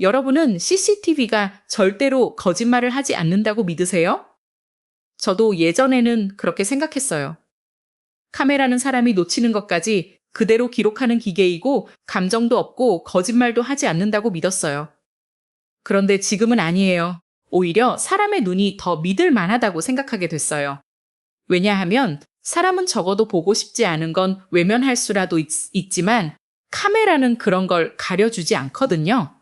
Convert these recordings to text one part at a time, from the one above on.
여러분은 CCTV가 절대로 거짓말을 하지 않는다고 믿으세요? 저도 예전에는 그렇게 생각했어요. 카메라는 사람이 놓치는 것까지 그대로 기록하는 기계이고 감정도 없고 거짓말도 하지 않는다고 믿었어요. 그런데 지금은 아니에요. 오히려 사람의 눈이 더 믿을 만하다고 생각하게 됐어요. 왜냐하면 사람은 적어도 보고 싶지 않은 건 외면할 수라도 있지만 카메라는 그런 걸 가려주지 않거든요.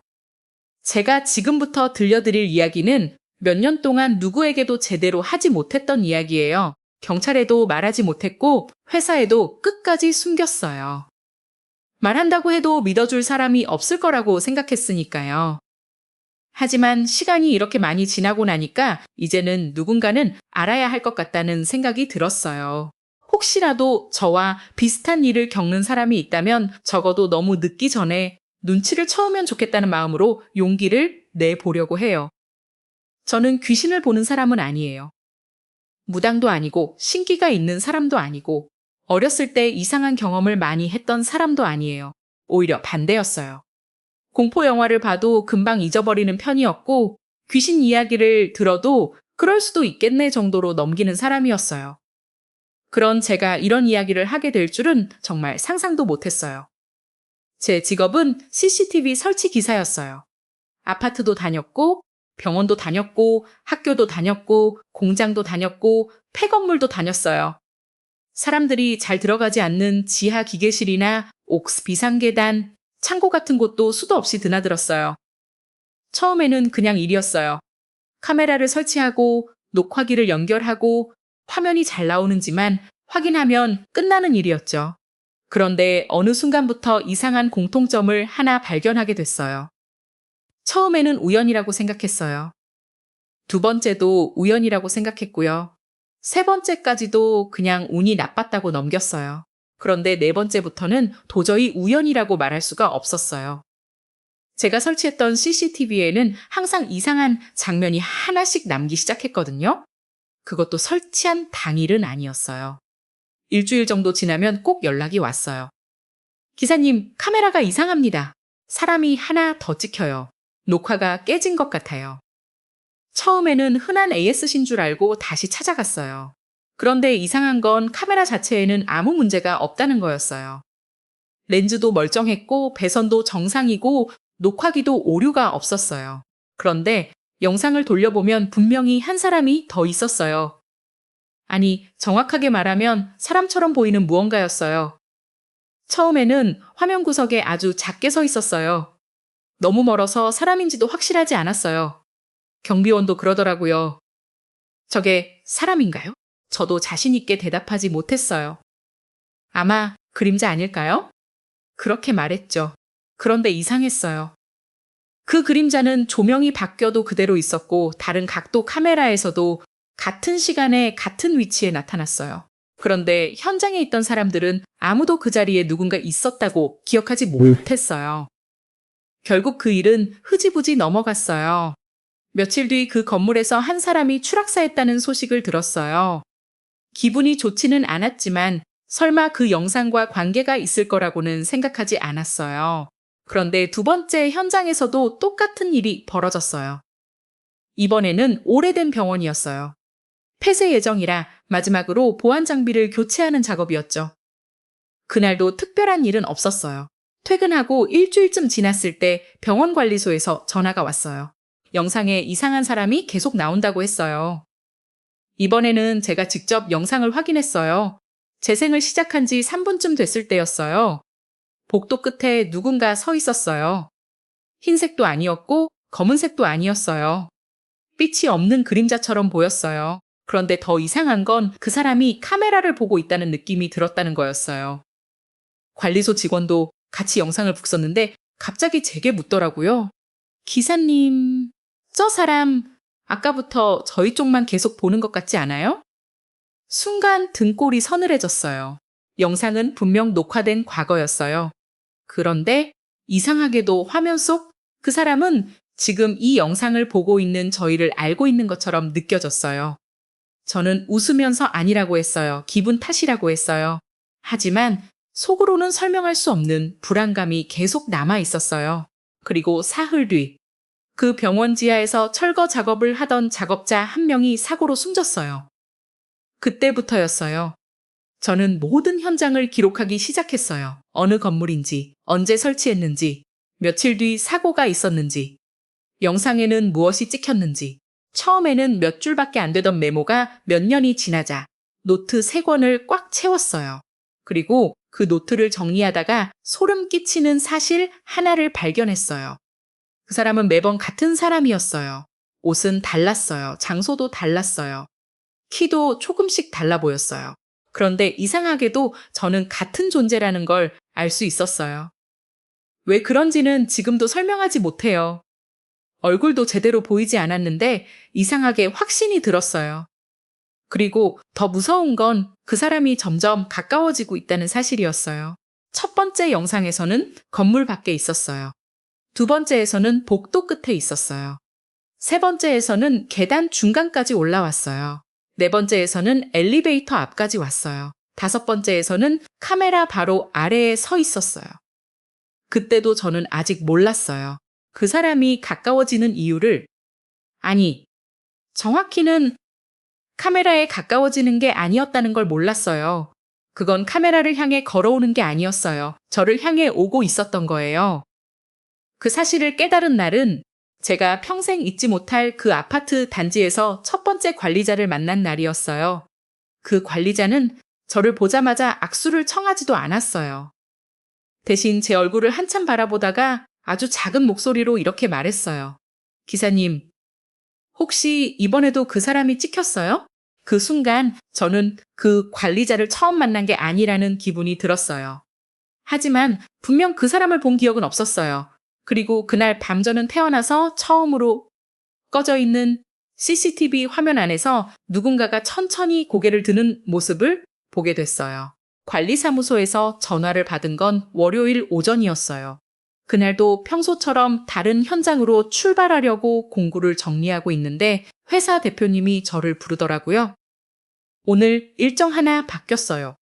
제가 지금부터 들려드릴 이야기는 몇 년 동안 누구에게도 제대로 하지 못했던 이야기예요. 경찰에도 말하지 못했고 회사에도 끝까지 숨겼어요. 말한다고 해도 믿어줄 사람이 없을 거라고 생각했으니까요. 하지만 시간이 이렇게 많이 지나고 나니까 이제는 누군가는 알아야 할 것 같다는 생각이 들었어요. 혹시라도 저와 비슷한 일을 겪는 사람이 있다면 적어도 너무 늦기 전에 눈치를 채우면 좋겠다는 마음으로 용기를 내보려고 해요. 저는 귀신을 보는 사람은 아니에요. 무당도 아니고 신기가 있는 사람도 아니고 어렸을 때 이상한 경험을 많이 했던 사람도 아니에요. 오히려 반대였어요. 공포 영화를 봐도 금방 잊어버리는 편이었고 귀신 이야기를 들어도 그럴 수도 있겠네 정도로 넘기는 사람이었어요. 그런 제가 이런 이야기를 하게 될 줄은 정말 상상도 못했어요. 제 직업은 CCTV 설치 기사였어요. 아파트도 다녔고 병원도 다녔고 학교도 다녔고 공장도 다녔고 폐건물도 다녔어요. 사람들이 잘 들어가지 않는 지하 기계실이나 옥스 비상계단, 창고 같은 곳도 수도 없이 드나들었어요. 처음에는 그냥 일이었어요. 카메라를 설치하고 녹화기를 연결하고 화면이 잘 나오는지만 확인하면 끝나는 일이었죠. 그런데 어느 순간부터 이상한 공통점을 하나 발견하게 됐어요. 처음에는 우연이라고 생각했어요. 두 번째도 우연이라고 생각했고요. 세 번째까지도 그냥 운이 나빴다고 넘겼어요. 그런데 네 번째부터는 도저히 우연이라고 말할 수가 없었어요. 제가 설치했던 CCTV에는 항상 이상한 장면이 하나씩 남기 시작했거든요. 그것도 설치한 당일은 아니었어요. 일주일 정도 지나면 꼭 연락이 왔어요. 기사님, 카메라가 이상합니다. 사람이 하나 더 찍혀요. 녹화가 깨진 것 같아요. 처음에는 흔한 AS신 줄 알고 다시 찾아갔어요. 그런데 이상한 건 카메라 자체에는 아무 문제가 없다는 거였어요. 렌즈도 멀쩡했고 배선도 정상이고 녹화기도 오류가 없었어요. 그런데 영상을 돌려보면 분명히 한 사람이 더 있었어요. 아니, 정확하게 말하면 사람처럼 보이는 무언가였어요. 처음에는 화면 구석에 아주 작게 서 있었어요. 너무 멀어서 사람인지도 확실하지 않았어요. 경비원도 그러더라고요. 저게 사람인가요? 저도 자신 있게 대답하지 못했어요. 아마 그림자 아닐까요? 그렇게 말했죠. 그런데 이상했어요. 그 그림자는 조명이 바뀌어도 그대로 있었고 다른 각도 카메라에서도 같은 시간에 같은 위치에 나타났어요. 그런데 현장에 있던 사람들은 아무도 그 자리에 누군가 있었다고 기억하지 못했어요. 결국 그 일은 흐지부지 넘어갔어요. 며칠 뒤 그 건물에서 한 사람이 추락사했다는 소식을 들었어요. 기분이 좋지는 않았지만 설마 그 영상과 관계가 있을 거라고는 생각하지 않았어요. 그런데 두 번째 현장에서도 똑같은 일이 벌어졌어요. 이번에는 오래된 병원이었어요. 폐쇄 예정이라 마지막으로 보안 장비를 교체하는 작업이었죠. 그날도 특별한 일은 없었어요. 퇴근하고 일주일쯤 지났을 때 병원 관리소에서 전화가 왔어요. 영상에 이상한 사람이 계속 나온다고 했어요. 이번에는 제가 직접 영상을 확인했어요. 재생을 시작한 지 3분쯤 됐을 때였어요. 복도 끝에 누군가 서 있었어요. 흰색도 아니었고 검은색도 아니었어요. 빛이 없는 그림자처럼 보였어요. 그런데 더 이상한 건 그 사람이 카메라를 보고 있다는 느낌이 들었다는 거였어요. 관리소 직원도 같이 영상을 북썼는데 갑자기 제게 묻더라고요. 기사님, 저 사람 아까부터 저희 쪽만 계속 보는 것 같지 않아요? 순간 등골이 서늘해졌어요. 영상은 분명 녹화된 과거였어요. 그런데 이상하게도 화면 속 그 사람은 지금 이 영상을 보고 있는 저희를 알고 있는 것처럼 느껴졌어요. 저는 웃으면서 아니라고 했어요. 기분 탓이라고 했어요. 하지만 속으로는 설명할 수 없는 불안감이 계속 남아 있었어요. 그리고 사흘 뒤 그 병원 지하에서 철거 작업을 하던 작업자 한 명이 사고로 숨졌어요. 그때부터였어요. 저는 모든 현장을 기록하기 시작했어요. 어느 건물인지, 언제 설치했는지, 며칠 뒤 사고가 있었는지, 영상에는 무엇이 찍혔는지, 처음에는 몇 줄밖에 안 되던 메모가 몇 년이 지나자 노트 3권을 꽉 채웠어요. 그리고 그 노트를 정리하다가 소름 끼치는 사실 하나를 발견했어요. 그 사람은 매번 같은 사람이었어요. 옷은 달랐어요. 장소도 달랐어요. 키도 조금씩 달라 보였어요. 그런데 이상하게도 저는 같은 존재라는 걸 알 수 있었어요. 왜 그런지는 지금도 설명하지 못해요. 얼굴도 제대로 보이지 않았는데 이상하게 확신이 들었어요. 그리고 더 무서운 건 그 사람이 점점 가까워지고 있다는 사실이었어요. 첫 번째 영상에서는 건물 밖에 있었어요. 두 번째에서는 복도 끝에 있었어요. 세 번째에서는 계단 중간까지 올라왔어요. 네 번째에서는 엘리베이터 앞까지 왔어요. 다섯 번째에서는 카메라 바로 아래에 서 있었어요. 그때도 저는 아직 몰랐어요. 그 사람이 가까워지는 이유를. 아니, 정확히는 카메라에 가까워지는 게 아니었다는 걸 몰랐어요. 그건 카메라를 향해 걸어오는 게 아니었어요. 저를 향해 오고 있었던 거예요. 그 사실을 깨달은 날은 제가 평생 잊지 못할 그 아파트 단지에서 첫 번째 관리자를 만난 날이었어요. 그 관리자는 저를 보자마자 악수를 청하지도 않았어요. 대신 제 얼굴을 한참 바라보다가 아주 작은 목소리로 이렇게 말했어요. 기사님, 혹시 이번에도 그 사람이 찍혔어요? 그 순간 저는 그 관리자를 처음 만난 게 아니라는 기분이 들었어요. 하지만 분명 그 사람을 본 기억은 없었어요. 그리고 그날 밤 저는 태어나서 처음으로 꺼져 있는 CCTV 화면 안에서 누군가가 천천히 고개를 드는 모습을 보게 됐어요. 관리사무소에서 전화를 받은 건 월요일 오전이었어요. 그날도 평소처럼 다른 현장으로 출발하려고 공구를 정리하고 있는데 회사 대표님이 저를 부르더라고요. 오늘 일정 하나 바뀌었어요.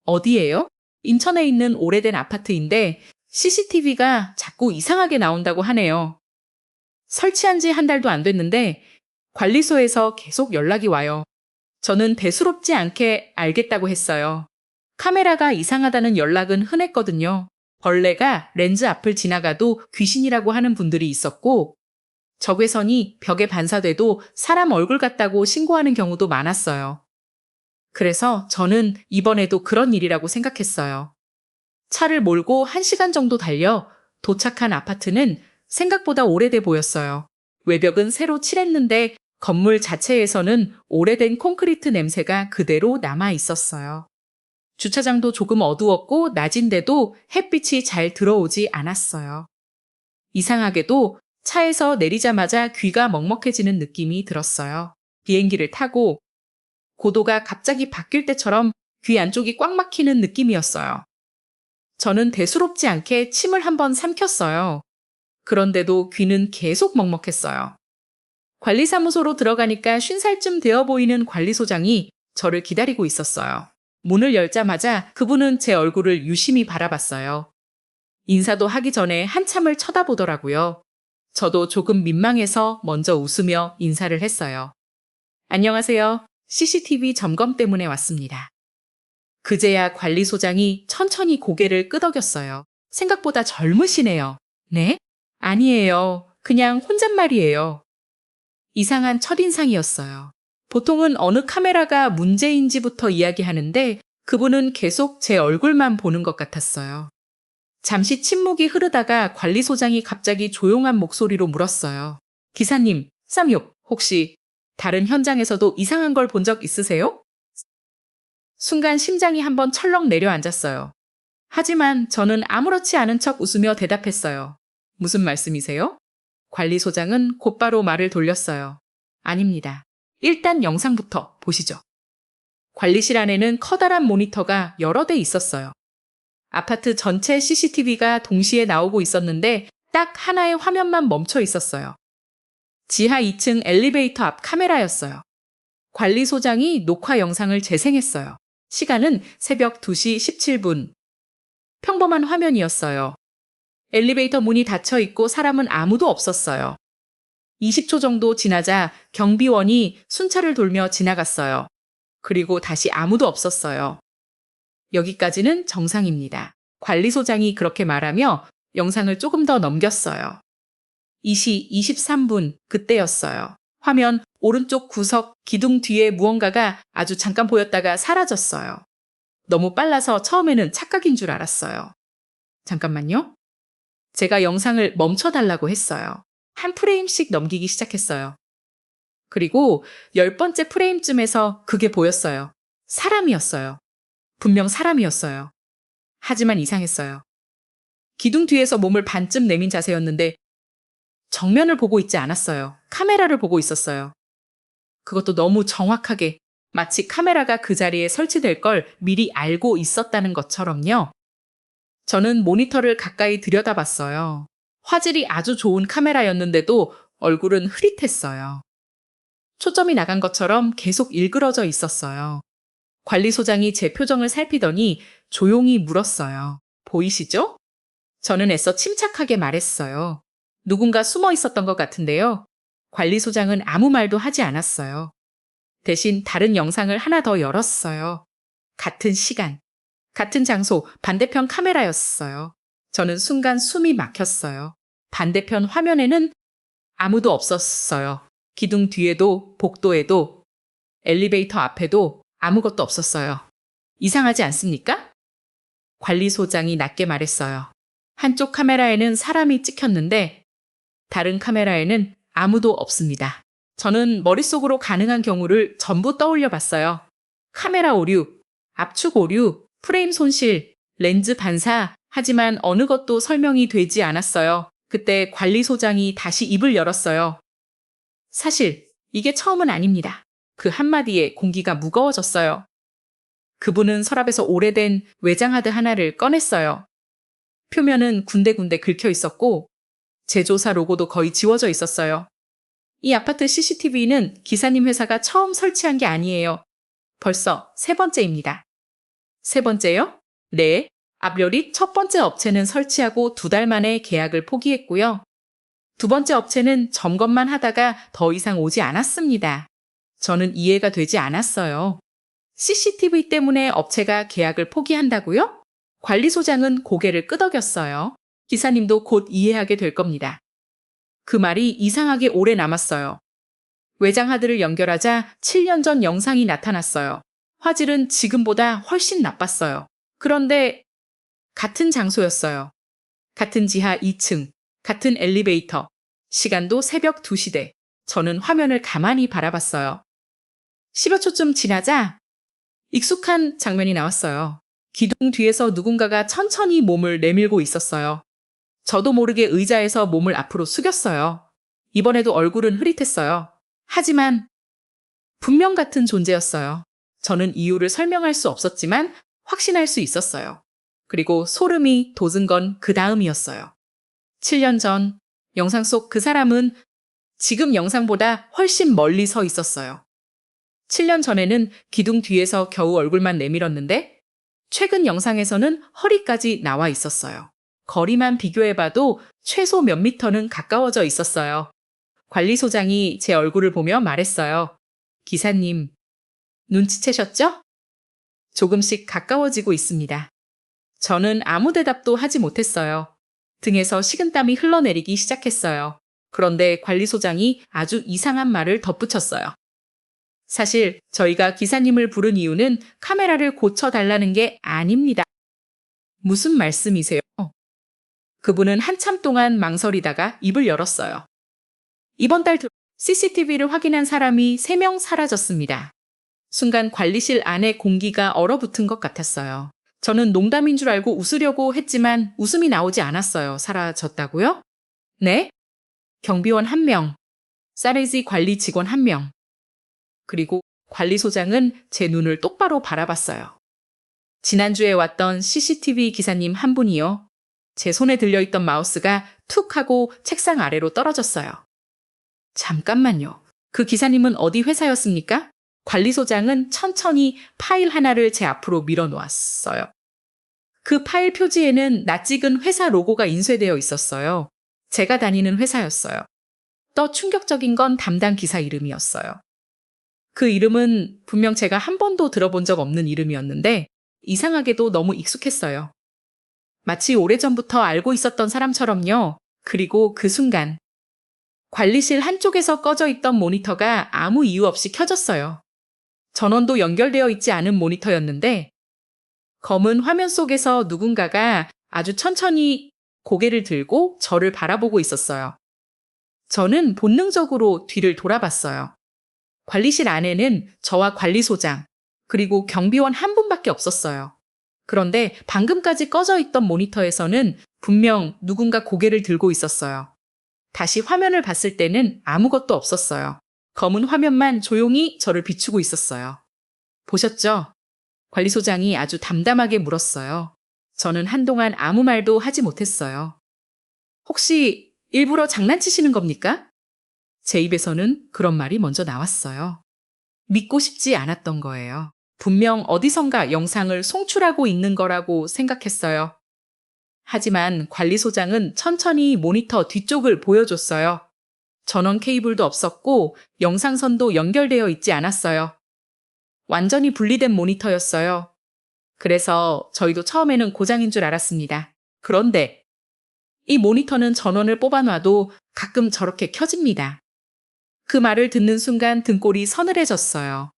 어디예요? 인천에 있는 오래된 아파트인데 CCTV가 자꾸 이상하게 나온다고 하네요. 설치한 지 한 달도 안 됐는데 관리소에서 계속 연락이 와요. 저는 대수롭지 않게 알겠다고 했어요. 카메라가 이상하다는 연락은 흔했거든요. 벌레가 렌즈 앞을 지나가도 귀신이라고 하는 분들이 있었고 적외선이 벽에 반사돼도 사람 얼굴 같다고 신고하는 경우도 많았어요. 그래서 저는 이번에도 그런 일이라고 생각했어요. 차를 몰고 1시간 정도 달려 도착한 아파트는 생각보다 오래돼 보였어요. 외벽은 새로 칠했는데 건물 자체에서는 오래된 콘크리트 냄새가 그대로 남아 있었어요. 주차장도 조금 어두웠고 낮인데도 햇빛이 잘 들어오지 않았어요. 이상하게도 차에서 내리자마자 귀가 먹먹해지는 느낌이 들었어요. 비행기를 타고 고도가 갑자기 바뀔 때처럼 귀 안쪽이 꽉 막히는 느낌이었어요. 저는 대수롭지 않게 침을 한번 삼켰어요. 그런데도 귀는 계속 먹먹했어요. 관리사무소로 들어가니까 50살쯤 되어 보이는 관리소장이 저를 기다리고 있었어요. 문을 열자마자 그분은 제 얼굴을 유심히 바라봤어요. 인사도 하기 전에 한참을 쳐다보더라고요. 저도 조금 민망해서 먼저 웃으며 인사를 했어요. 안녕하세요. CCTV 점검 때문에 왔습니다. 그제야 관리소장이 천천히 고개를 끄덕였어요. 생각보다 젊으시네요. 네? 아니에요. 그냥 혼잣말이에요. 이상한 첫인상이었어요. 보통은 어느 카메라가 문제인지부터 이야기하는데 그분은 계속 제 얼굴만 보는 것 같았어요. 잠시 침묵이 흐르다가 관리소장이 갑자기 조용한 목소리로 물었어요. 기사님, 쌈욕, 혹시 다른 현장에서도 이상한 걸 본 적 있으세요? 순간 심장이 한번 철렁 내려앉았어요. 하지만 저는 아무렇지 않은 척 웃으며 대답했어요. 무슨 말씀이세요? 관리소장은 곧바로 말을 돌렸어요. 아닙니다. 일단 영상부터 보시죠. 관리실 안에는 커다란 모니터가 여러 대 있었어요. 아파트 전체 CCTV가 동시에 나오고 있었는데 딱 하나의 화면만 멈춰 있었어요. 지하 2층 엘리베이터 앞 카메라였어요. 관리소장이 녹화 영상을 재생했어요. 시간은 새벽 2시 17분. 평범한 화면이었어요. 엘리베이터 문이 닫혀 있고 사람은 아무도 없었어요. 20초 정도 지나자 경비원이 순찰을 돌며 지나갔어요. 그리고 다시 아무도 없었어요. 여기까지는 정상입니다. 관리소장이 그렇게 말하며 영상을 조금 더 넘겼어요. 2시 23분 그때였어요. 화면 오른쪽 구석 기둥 뒤에 무언가가 아주 잠깐 보였다가 사라졌어요. 너무 빨라서 처음에는 착각인 줄 알았어요. 잠깐만요. 제가 영상을 멈춰달라고 했어요. 한 프레임씩 넘기기 시작했어요. 그리고 10번째 프레임쯤에서 그게 보였어요. 사람이었어요. 분명 사람이었어요. 하지만 이상했어요. 기둥 뒤에서 몸을 반쯤 내민 자세였는데 정면을 보고 있지 않았어요. 카메라를 보고 있었어요. 그것도 너무 정확하게 마치 카메라가 그 자리에 설치될 걸 미리 알고 있었다는 것처럼요. 저는 모니터를 가까이 들여다봤어요. 화질이 아주 좋은 카메라였는데도 얼굴은 흐릿했어요. 초점이 나간 것처럼 계속 일그러져 있었어요. 관리소장이 제 표정을 살피더니 조용히 물었어요. 보이시죠? 저는 애써 침착하게 말했어요. 누군가 숨어 있었던 것 같은데요. 관리소장은 아무 말도 하지 않았어요. 대신 다른 영상을 하나 더 열었어요. 같은 시간, 같은 장소, 반대편 카메라였어요. 저는 순간 숨이 막혔어요. 반대편 화면에는 아무도 없었어요. 기둥 뒤에도, 복도에도, 엘리베이터 앞에도 아무것도 없었어요. 이상하지 않습니까? 관리소장이 낮게 말했어요. 한쪽 카메라에는 사람이 찍혔는데 다른 카메라에는 아무도 없습니다. 저는 머릿속으로 가능한 경우를 전부 떠올려 봤어요. 카메라 오류, 압축 오류, 프레임 손실, 렌즈 반사, 하지만 어느 것도 설명이 되지 않았어요. 그때 관리소장이 다시 입을 열었어요. 사실 이게 처음은 아닙니다. 그 한마디에 공기가 무거워졌어요. 그분은 서랍에서 오래된 외장하드 하나를 꺼냈어요. 표면은 군데군데 긁혀 있었고 제조사 로고도 거의 지워져 있었어요. 이 아파트 CCTV는 기사님 회사가 처음 설치한 게 아니에요. 벌써 세 번째입니다. 세 번째요? 네. 앞요리 첫 번째 업체는 설치하고 2달 만에 계약을 포기했고요. 두 번째 업체는 점검만 하다가 더 이상 오지 않았습니다. 저는 이해가 되지 않았어요. CCTV 때문에 업체가 계약을 포기한다고요? 관리소장은 고개를 끄덕였어요. 기사님도 곧 이해하게 될 겁니다. 그 말이 이상하게 오래 남았어요. 외장하드를 연결하자 7년 전 영상이 나타났어요. 화질은 지금보다 훨씬 나빴어요. 그런데 같은 장소였어요. 같은 지하 2층, 같은 엘리베이터, 시간도 새벽 2시대. 저는 화면을 가만히 바라봤어요. 10여 초쯤 지나자 익숙한 장면이 나왔어요. 기둥 뒤에서 누군가가 천천히 몸을 내밀고 있었어요. 저도 모르게 의자에서 몸을 앞으로 숙였어요. 이번에도 얼굴은 흐릿했어요. 하지만 분명 같은 존재였어요. 저는 이유를 설명할 수 없었지만 확신할 수 있었어요. 그리고 소름이 돋은 건 그 다음이었어요. 7년 전 영상 속 그 사람은 지금 영상보다 훨씬 멀리 서 있었어요. 7년 전에는 기둥 뒤에서 겨우 얼굴만 내밀었는데 최근 영상에서는 허리까지 나와 있었어요. 거리만 비교해봐도 최소 몇 미터는 가까워져 있었어요. 관리소장이 제 얼굴을 보며 말했어요. 기사님, 눈치채셨죠? 조금씩 가까워지고 있습니다. 저는 아무 대답도 하지 못했어요. 등에서 식은땀이 흘러내리기 시작했어요. 그런데 관리소장이 아주 이상한 말을 덧붙였어요. 사실 저희가 기사님을 부른 이유는 카메라를 고쳐달라는 게 아닙니다. 무슨 말씀이세요? 그분은 한참 동안 망설이다가 입을 열었어요. 이번 달 CCTV를 확인한 사람이 3명 사라졌습니다. 순간 관리실 안에 공기가 얼어붙은 것 같았어요. 저는 농담인 줄 알고 웃으려고 했지만 웃음이 나오지 않았어요. 사라졌다고요? 네? 경비원 1명, 사레지 관리 직원 1명. 그리고 관리소장은 제 눈을 똑바로 바라봤어요. 지난주에 왔던 CCTV 기사님 한 분이요. 제 손에 들려있던 마우스가 툭 하고 책상 아래로 떨어졌어요. 잠깐만요. 그 기사님은 어디 회사였습니까? 관리소장은 천천히 파일 하나를 제 앞으로 밀어놓았어요. 그 파일 표지에는 낯익은 회사 로고가 인쇄되어 있었어요. 제가 다니는 회사였어요. 더 충격적인 건 담당 기사 이름이었어요. 그 이름은 분명 제가 한 번도 들어본 적 없는 이름이었는데 이상하게도 너무 익숙했어요. 마치 오래전부터 알고 있었던 사람처럼요. 그리고 그 순간 관리실 한쪽에서 꺼져 있던 모니터가 아무 이유 없이 켜졌어요. 전원도 연결되어 있지 않은 모니터였는데 검은 화면 속에서 누군가가 아주 천천히 고개를 들고 저를 바라보고 있었어요. 저는 본능적으로 뒤를 돌아봤어요. 관리실 안에는 저와 관리소장, 그리고 경비원 한 분밖에 없었어요. 그런데 방금까지 꺼져 있던 모니터에서는 분명 누군가 고개를 들고 있었어요. 다시 화면을 봤을 때는 아무것도 없었어요. 검은 화면만 조용히 저를 비추고 있었어요. 보셨죠? 관리소장이 아주 담담하게 물었어요. 저는 한동안 아무 말도 하지 못했어요. 혹시 일부러 장난치시는 겁니까? 제 입에서는 그런 말이 먼저 나왔어요. 믿고 싶지 않았던 거예요. 분명 어디선가 영상을 송출하고 있는 거라고 생각했어요. 하지만 관리소장은 천천히 모니터 뒤쪽을 보여줬어요. 전원 케이블도 없었고 영상선도 연결되어 있지 않았어요. 완전히 분리된 모니터였어요. 그래서 저희도 처음에는 고장인 줄 알았습니다. 그런데 이 모니터는 전원을 뽑아놔도 가끔 저렇게 켜집니다. 그 말을 듣는 순간 등골이 서늘해졌어요.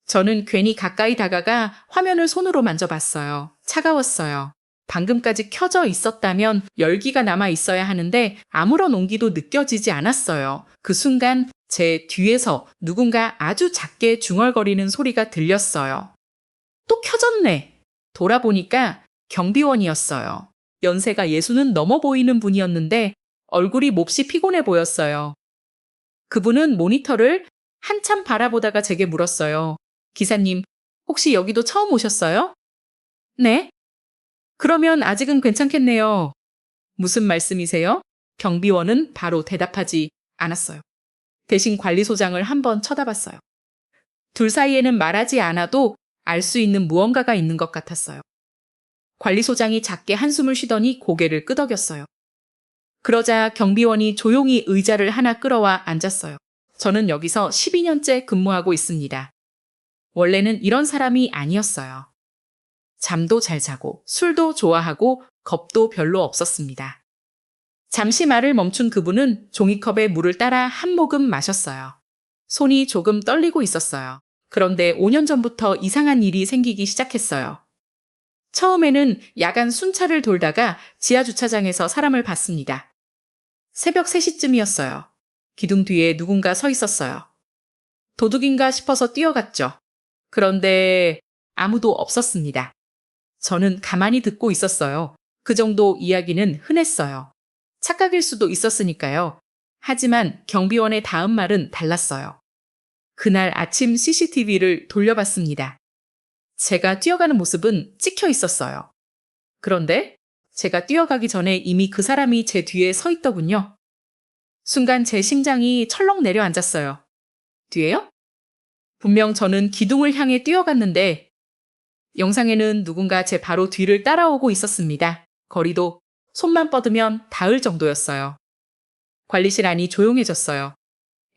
저는 괜히 가까이 다가가 화면을 손으로 만져봤어요. 차가웠어요. 방금까지 켜져 있었다면 열기가 남아 있어야 하는데 아무런 온기도 느껴지지 않았어요. 그 순간 제 뒤에서 누군가 아주 작게 중얼거리는 소리가 들렸어요. 또 켜졌네. 돌아보니까 경비원이었어요. 연세가 60은 넘어 보이는 분이었는데 얼굴이 몹시 피곤해 보였어요. 그분은 모니터를 한참 바라보다가 제게 물었어요. 기사님, 혹시 여기도 처음 오셨어요? 네. 그러면 아직은 괜찮겠네요. 무슨 말씀이세요? 경비원은 바로 대답하지 않았어요. 대신 관리소장을 한번 쳐다봤어요. 둘 사이에는 말하지 않아도 알 수 있는 무언가가 있는 것 같았어요. 관리소장이 작게 한숨을 쉬더니 고개를 끄덕였어요. 그러자 경비원이 조용히 의자를 하나 끌어와 앉았어요. 저는 여기서 12년째 근무하고 있습니다. 원래는 이런 사람이 아니었어요. 잠도 잘 자고 술도 좋아하고 겁도 별로 없었습니다. 잠시 말을 멈춘 그분은 종이컵에 물을 따라 한 모금 마셨어요. 손이 조금 떨리고 있었어요. 그런데 5년 전부터 이상한 일이 생기기 시작했어요. 처음에는 야간 순찰을 돌다가 지하주차장에서 사람을 봤습니다. 새벽 3시쯤이었어요. 기둥 뒤에 누군가 서 있었어요. 도둑인가 싶어서 뛰어갔죠. 그런데 아무도 없었습니다. 저는 가만히 듣고 있었어요. 그 정도 이야기는 흔했어요. 착각일 수도 있었으니까요. 하지만 경비원의 다음 말은 달랐어요. 그날 아침 CCTV를 돌려봤습니다. 제가 뛰어가는 모습은 찍혀 있었어요. 그런데 제가 뛰어가기 전에 이미 그 사람이 제 뒤에 서 있더군요. 순간 제 심장이 철렁 내려앉았어요. 뒤에요? 분명 저는 기둥을 향해 뛰어갔는데 영상에는 누군가 제 바로 뒤를 따라오고 있었습니다. 거리도 손만 뻗으면 닿을 정도였어요. 관리실 안이 조용해졌어요.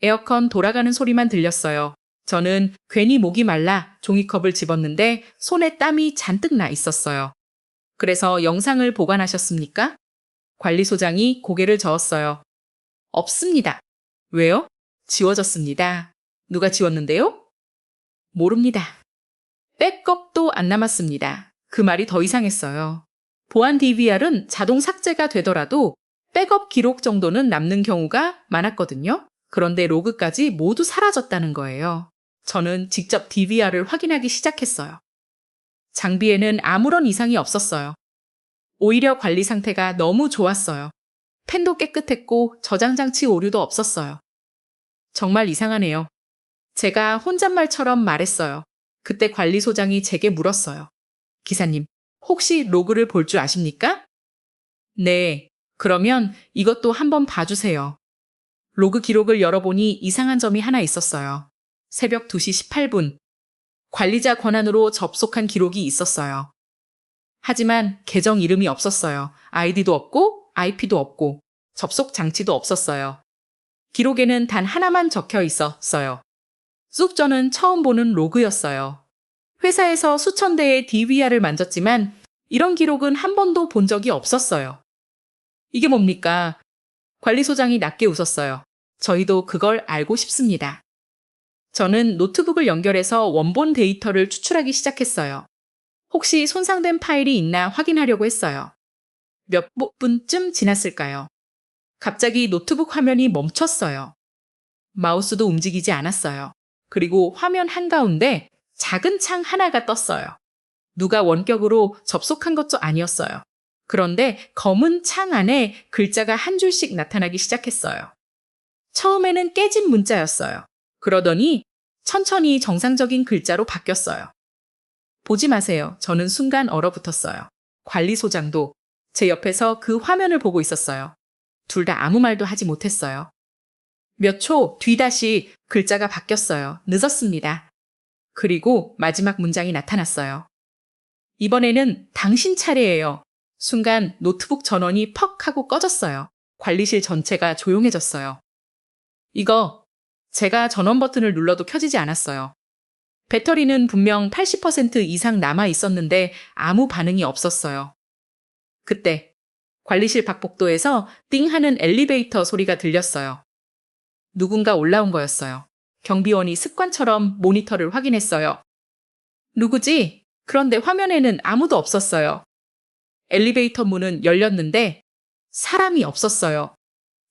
에어컨 돌아가는 소리만 들렸어요. 저는 괜히 목이 말라 종이컵을 집었는데 손에 땀이 잔뜩 나 있었어요. 그래서 영상을 보관하셨습니까? 관리소장이 고개를 저었어요. 없습니다. 왜요? 지워졌습니다. 누가 지웠는데요? 모릅니다. 백업도 안 남았습니다. 그 말이 더 이상했어요. 보안 DVR은 자동 삭제가 되더라도 백업 기록 정도는 남는 경우가 많았거든요. 그런데 로그까지 모두 사라졌다는 거예요. 저는 직접 DVR을 확인하기 시작했어요. 장비에는 아무런 이상이 없었어요. 오히려 관리 상태가 너무 좋았어요. 펜도 깨끗했고 저장장치 오류도 없었어요. 정말 이상하네요. 제가 혼잣말처럼 말했어요. 그때 관리소장이 제게 물었어요. 기사님, 혹시 로그를 볼 줄 아십니까? 네, 그러면 이것도 한번 봐주세요. 로그 기록을 열어보니 이상한 점이 하나 있었어요. 새벽 2시 18분, 관리자 권한으로 접속한 기록이 있었어요. 하지만 계정 이름이 없었어요. 아이디도 없고 IP도 없고 접속 장치도 없었어요. 기록에는 단 하나만 적혀 있었어요. 쑥저는 처음 보는 로그였어요. 회사에서 수천 대의 DVR을 만졌지만 이런 기록은 한 번도 본 적이 없었어요. 이게 뭡니까? 관리소장이 낮게 웃었어요. 저희도 그걸 알고 싶습니다. 저는 노트북을 연결해서 원본 데이터를 추출하기 시작했어요. 혹시 손상된 파일이 있나 확인하려고 했어요. 몇 분쯤 지났을까요? 갑자기 노트북 화면이 멈췄어요. 마우스도 움직이지 않았어요. 그리고 화면 한가운데 작은 창 하나가 떴어요. 누가 원격으로 접속한 것도 아니었어요. 그런데 검은 창 안에 글자가 한 줄씩 나타나기 시작했어요. 처음에는 깨진 문자였어요. 그러더니 천천히 정상적인 글자로 바뀌었어요. 보지 마세요. 저는 순간 얼어붙었어요. 관리소장도 제 옆에서 그 화면을 보고 있었어요. 둘 다 아무 말도 하지 못했어요. 몇 초 뒤 다시 글자가 바뀌었어요. 늦었습니다. 그리고 마지막 문장이 나타났어요. 이번에는 당신 차례예요. 순간 노트북 전원이 퍽 하고 꺼졌어요. 관리실 전체가 조용해졌어요. 이거 제가 전원 버튼을 눌러도 켜지지 않았어요. 배터리는 분명 80% 이상 남아 있었는데 아무 반응이 없었어요. 그때 관리실 박복도에서 띵 하는 엘리베이터 소리가 들렸어요. 누군가 올라온 거였어요. 경비원이 습관처럼 모니터를 확인했어요. 누구지? 그런데 화면에는 아무도 없었어요. 엘리베이터 문은 열렸는데 사람이 없었어요.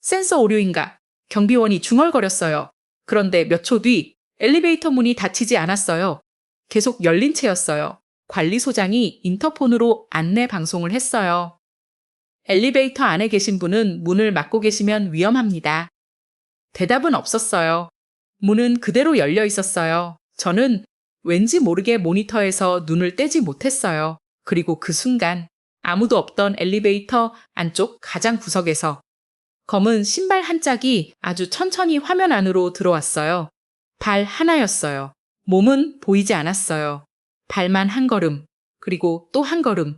센서 오류인가? 경비원이 중얼거렸어요. 그런데 몇 초 뒤 엘리베이터 문이 닫히지 않았어요. 계속 열린 채였어요. 관리소장이 인터폰으로 안내 방송을 했어요. 엘리베이터 안에 계신 분은 문을 막고 계시면 위험합니다. 대답은 없었어요. 문은 그대로 열려 있었어요. 저는 왠지 모르게 모니터에서 눈을 떼지 못했어요. 그리고 그 순간 아무도 없던 엘리베이터 안쪽 가장 구석에서 검은 신발 한 짝이 아주 천천히 화면 안으로 들어왔어요. 발 하나였어요. 몸은 보이지 않았어요. 발만 한 걸음, 그리고 또 한 걸음.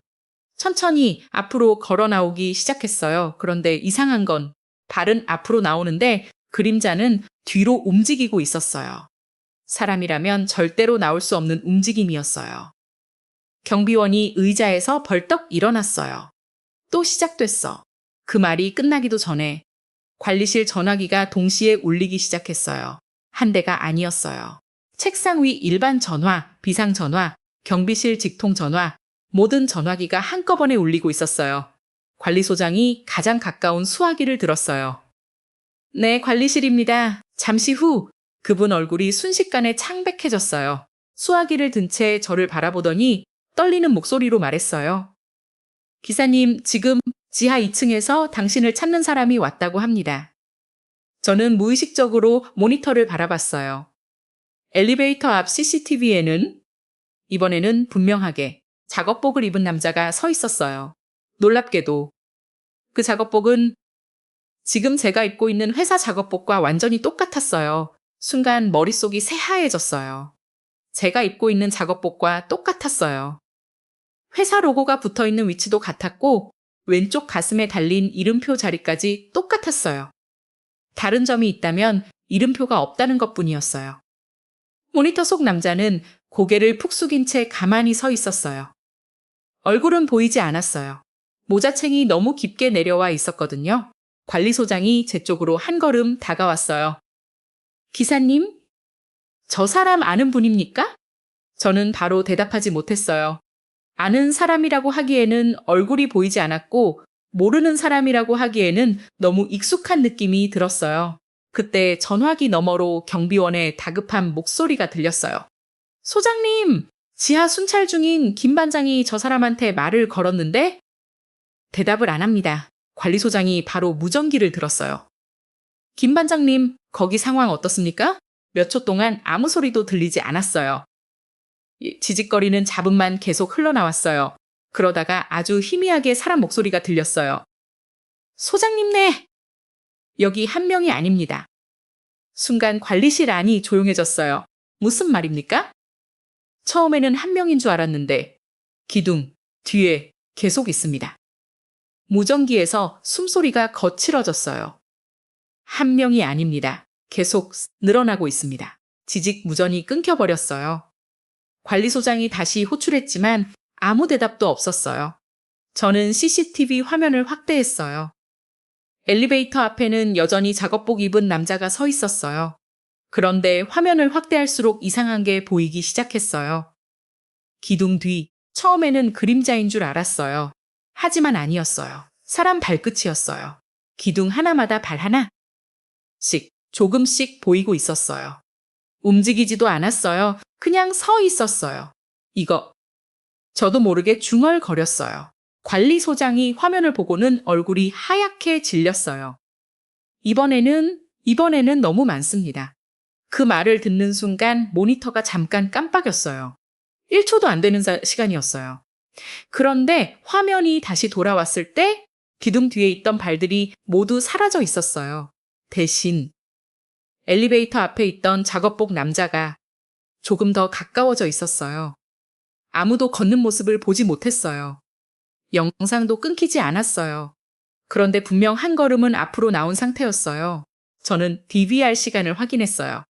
천천히 앞으로 걸어 나오기 시작했어요. 그런데 이상한 건 발은 앞으로 나오는데 그림자는 뒤로 움직이고 있었어요. 사람이라면 절대로 나올 수 없는 움직임이었어요. 경비원이 의자에서 벌떡 일어났어요. 또 시작됐어. 그 말이 끝나기도 전에 관리실 전화기가 동시에 울리기 시작했어요. 한 대가 아니었어요. 책상 위 일반 전화, 비상 전화, 경비실 직통 전화, 모든 전화기가 한꺼번에 울리고 있었어요. 관리소장이 가장 가까운 수화기를 들었어요. 네, 관리실입니다. 잠시 후 그분 얼굴이 순식간에 창백해졌어요. 수화기를 든 채 저를 바라보더니 떨리는 목소리로 말했어요. 기사님, 지금 지하 2층에서 당신을 찾는 사람이 왔다고 합니다. 저는 무의식적으로 모니터를 바라봤어요. 엘리베이터 앞 CCTV에는 이번에는 분명하게 작업복을 입은 남자가 서 있었어요. 놀랍게도 그 작업복은 지금 제가 입고 있는 회사 작업복과 완전히 똑같았어요. 순간 머릿속이 새하얘졌어요. 제가 입고 있는 작업복과 똑같았어요. 회사 로고가 붙어 있는 위치도 같았고 왼쪽 가슴에 달린 이름표 자리까지 똑같았어요. 다른 점이 있다면 이름표가 없다는 것뿐이었어요. 모니터 속 남자는 고개를 푹 숙인 채 가만히 서 있었어요. 얼굴은 보이지 않았어요. 모자챙이 너무 깊게 내려와 있었거든요. 관리소장이 제 쪽으로 한 걸음 다가왔어요. 기사님? 저 사람 아는 분입니까? 저는 바로 대답하지 못했어요. 아는 사람이라고 하기에는 얼굴이 보이지 않았고 모르는 사람이라고 하기에는 너무 익숙한 느낌이 들었어요. 그때 전화기 너머로 경비원의 다급한 목소리가 들렸어요. 소장님! 지하 순찰 중인 김 반장이 저 사람한테 말을 걸었는데 대답을 안 합니다. 관리소장이 바로 무전기를 들었어요. 김 반장님, 거기 상황 어떻습니까? 몇 초 동안 아무 소리도 들리지 않았어요. 지직거리는 잡음만 계속 흘러나왔어요. 그러다가 아주 희미하게 사람 목소리가 들렸어요. 소장님네! 여기 한 명이 아닙니다. 순간 관리실 안이 조용해졌어요. 무슨 말입니까? 처음에는 한 명인 줄 알았는데 기둥 뒤에 계속 있습니다. 무전기에서 숨소리가 거칠어졌어요. 한 명이 아닙니다. 계속 늘어나고 있습니다. 지직무전이 끊겨버렸어요. 관리소장이 다시 호출했지만 아무 대답도 없었어요. 저는 CCTV 화면을 확대했어요. 엘리베이터 앞에는 여전히 작업복 입은 남자가 서 있었어요. 그런데 화면을 확대할수록 이상한 게 보이기 시작했어요. 기둥 뒤, 처음에는 그림자인 줄 알았어요. 하지만 아니었어요. 사람 발끝이었어요. 기둥 하나마다 발 하나씩, 조금씩 보이고 있었어요. 움직이지도 않았어요. 그냥 서 있었어요. 저도 모르게 중얼거렸어요. 관리소장이 화면을 보고는 얼굴이 하얗게 질렸어요. 이번에는 너무 많습니다. 그 말을 듣는 순간 모니터가 잠깐 깜빡였어요. 1초도 안 되는 시간이었어요. 그런데 화면이 다시 돌아왔을 때 기둥 뒤에 있던 발들이 모두 사라져 있었어요. 대신 엘리베이터 앞에 있던 작업복 남자가 조금 더 가까워져 있었어요. 아무도 걷는 모습을 보지 못했어요. 영상도 끊기지 않았어요. 그런데 분명 한 걸음은 앞으로 나온 상태였어요. 저는 DVR 시간을 확인했어요.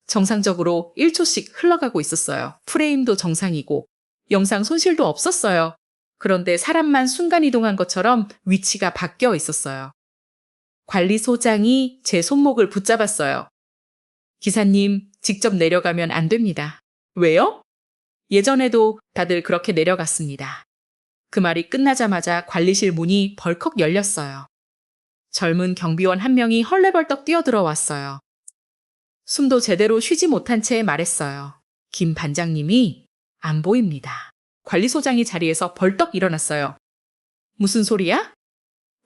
정상적으로 1초씩 흘러가고 있었어요. 프레임도 정상이고 영상 손실도 없었어요. 그런데 사람만 순간이동한 것처럼 위치가 바뀌어 있었어요. 관리소장이 제 손목을 붙잡았어요. 기사님, 직접 내려가면 안 됩니다. 왜요? 예전에도 다들 그렇게 내려갔습니다. 그 말이 끝나자마자 관리실 문이 벌컥 열렸어요. 젊은 경비원 한 명이 헐레벌떡 뛰어들어왔어요. 숨도 제대로 쉬지 못한 채 말했어요. 김 반장님이 안 보입니다. 관리소장이 자리에서 벌떡 일어났어요. 무슨 소리야?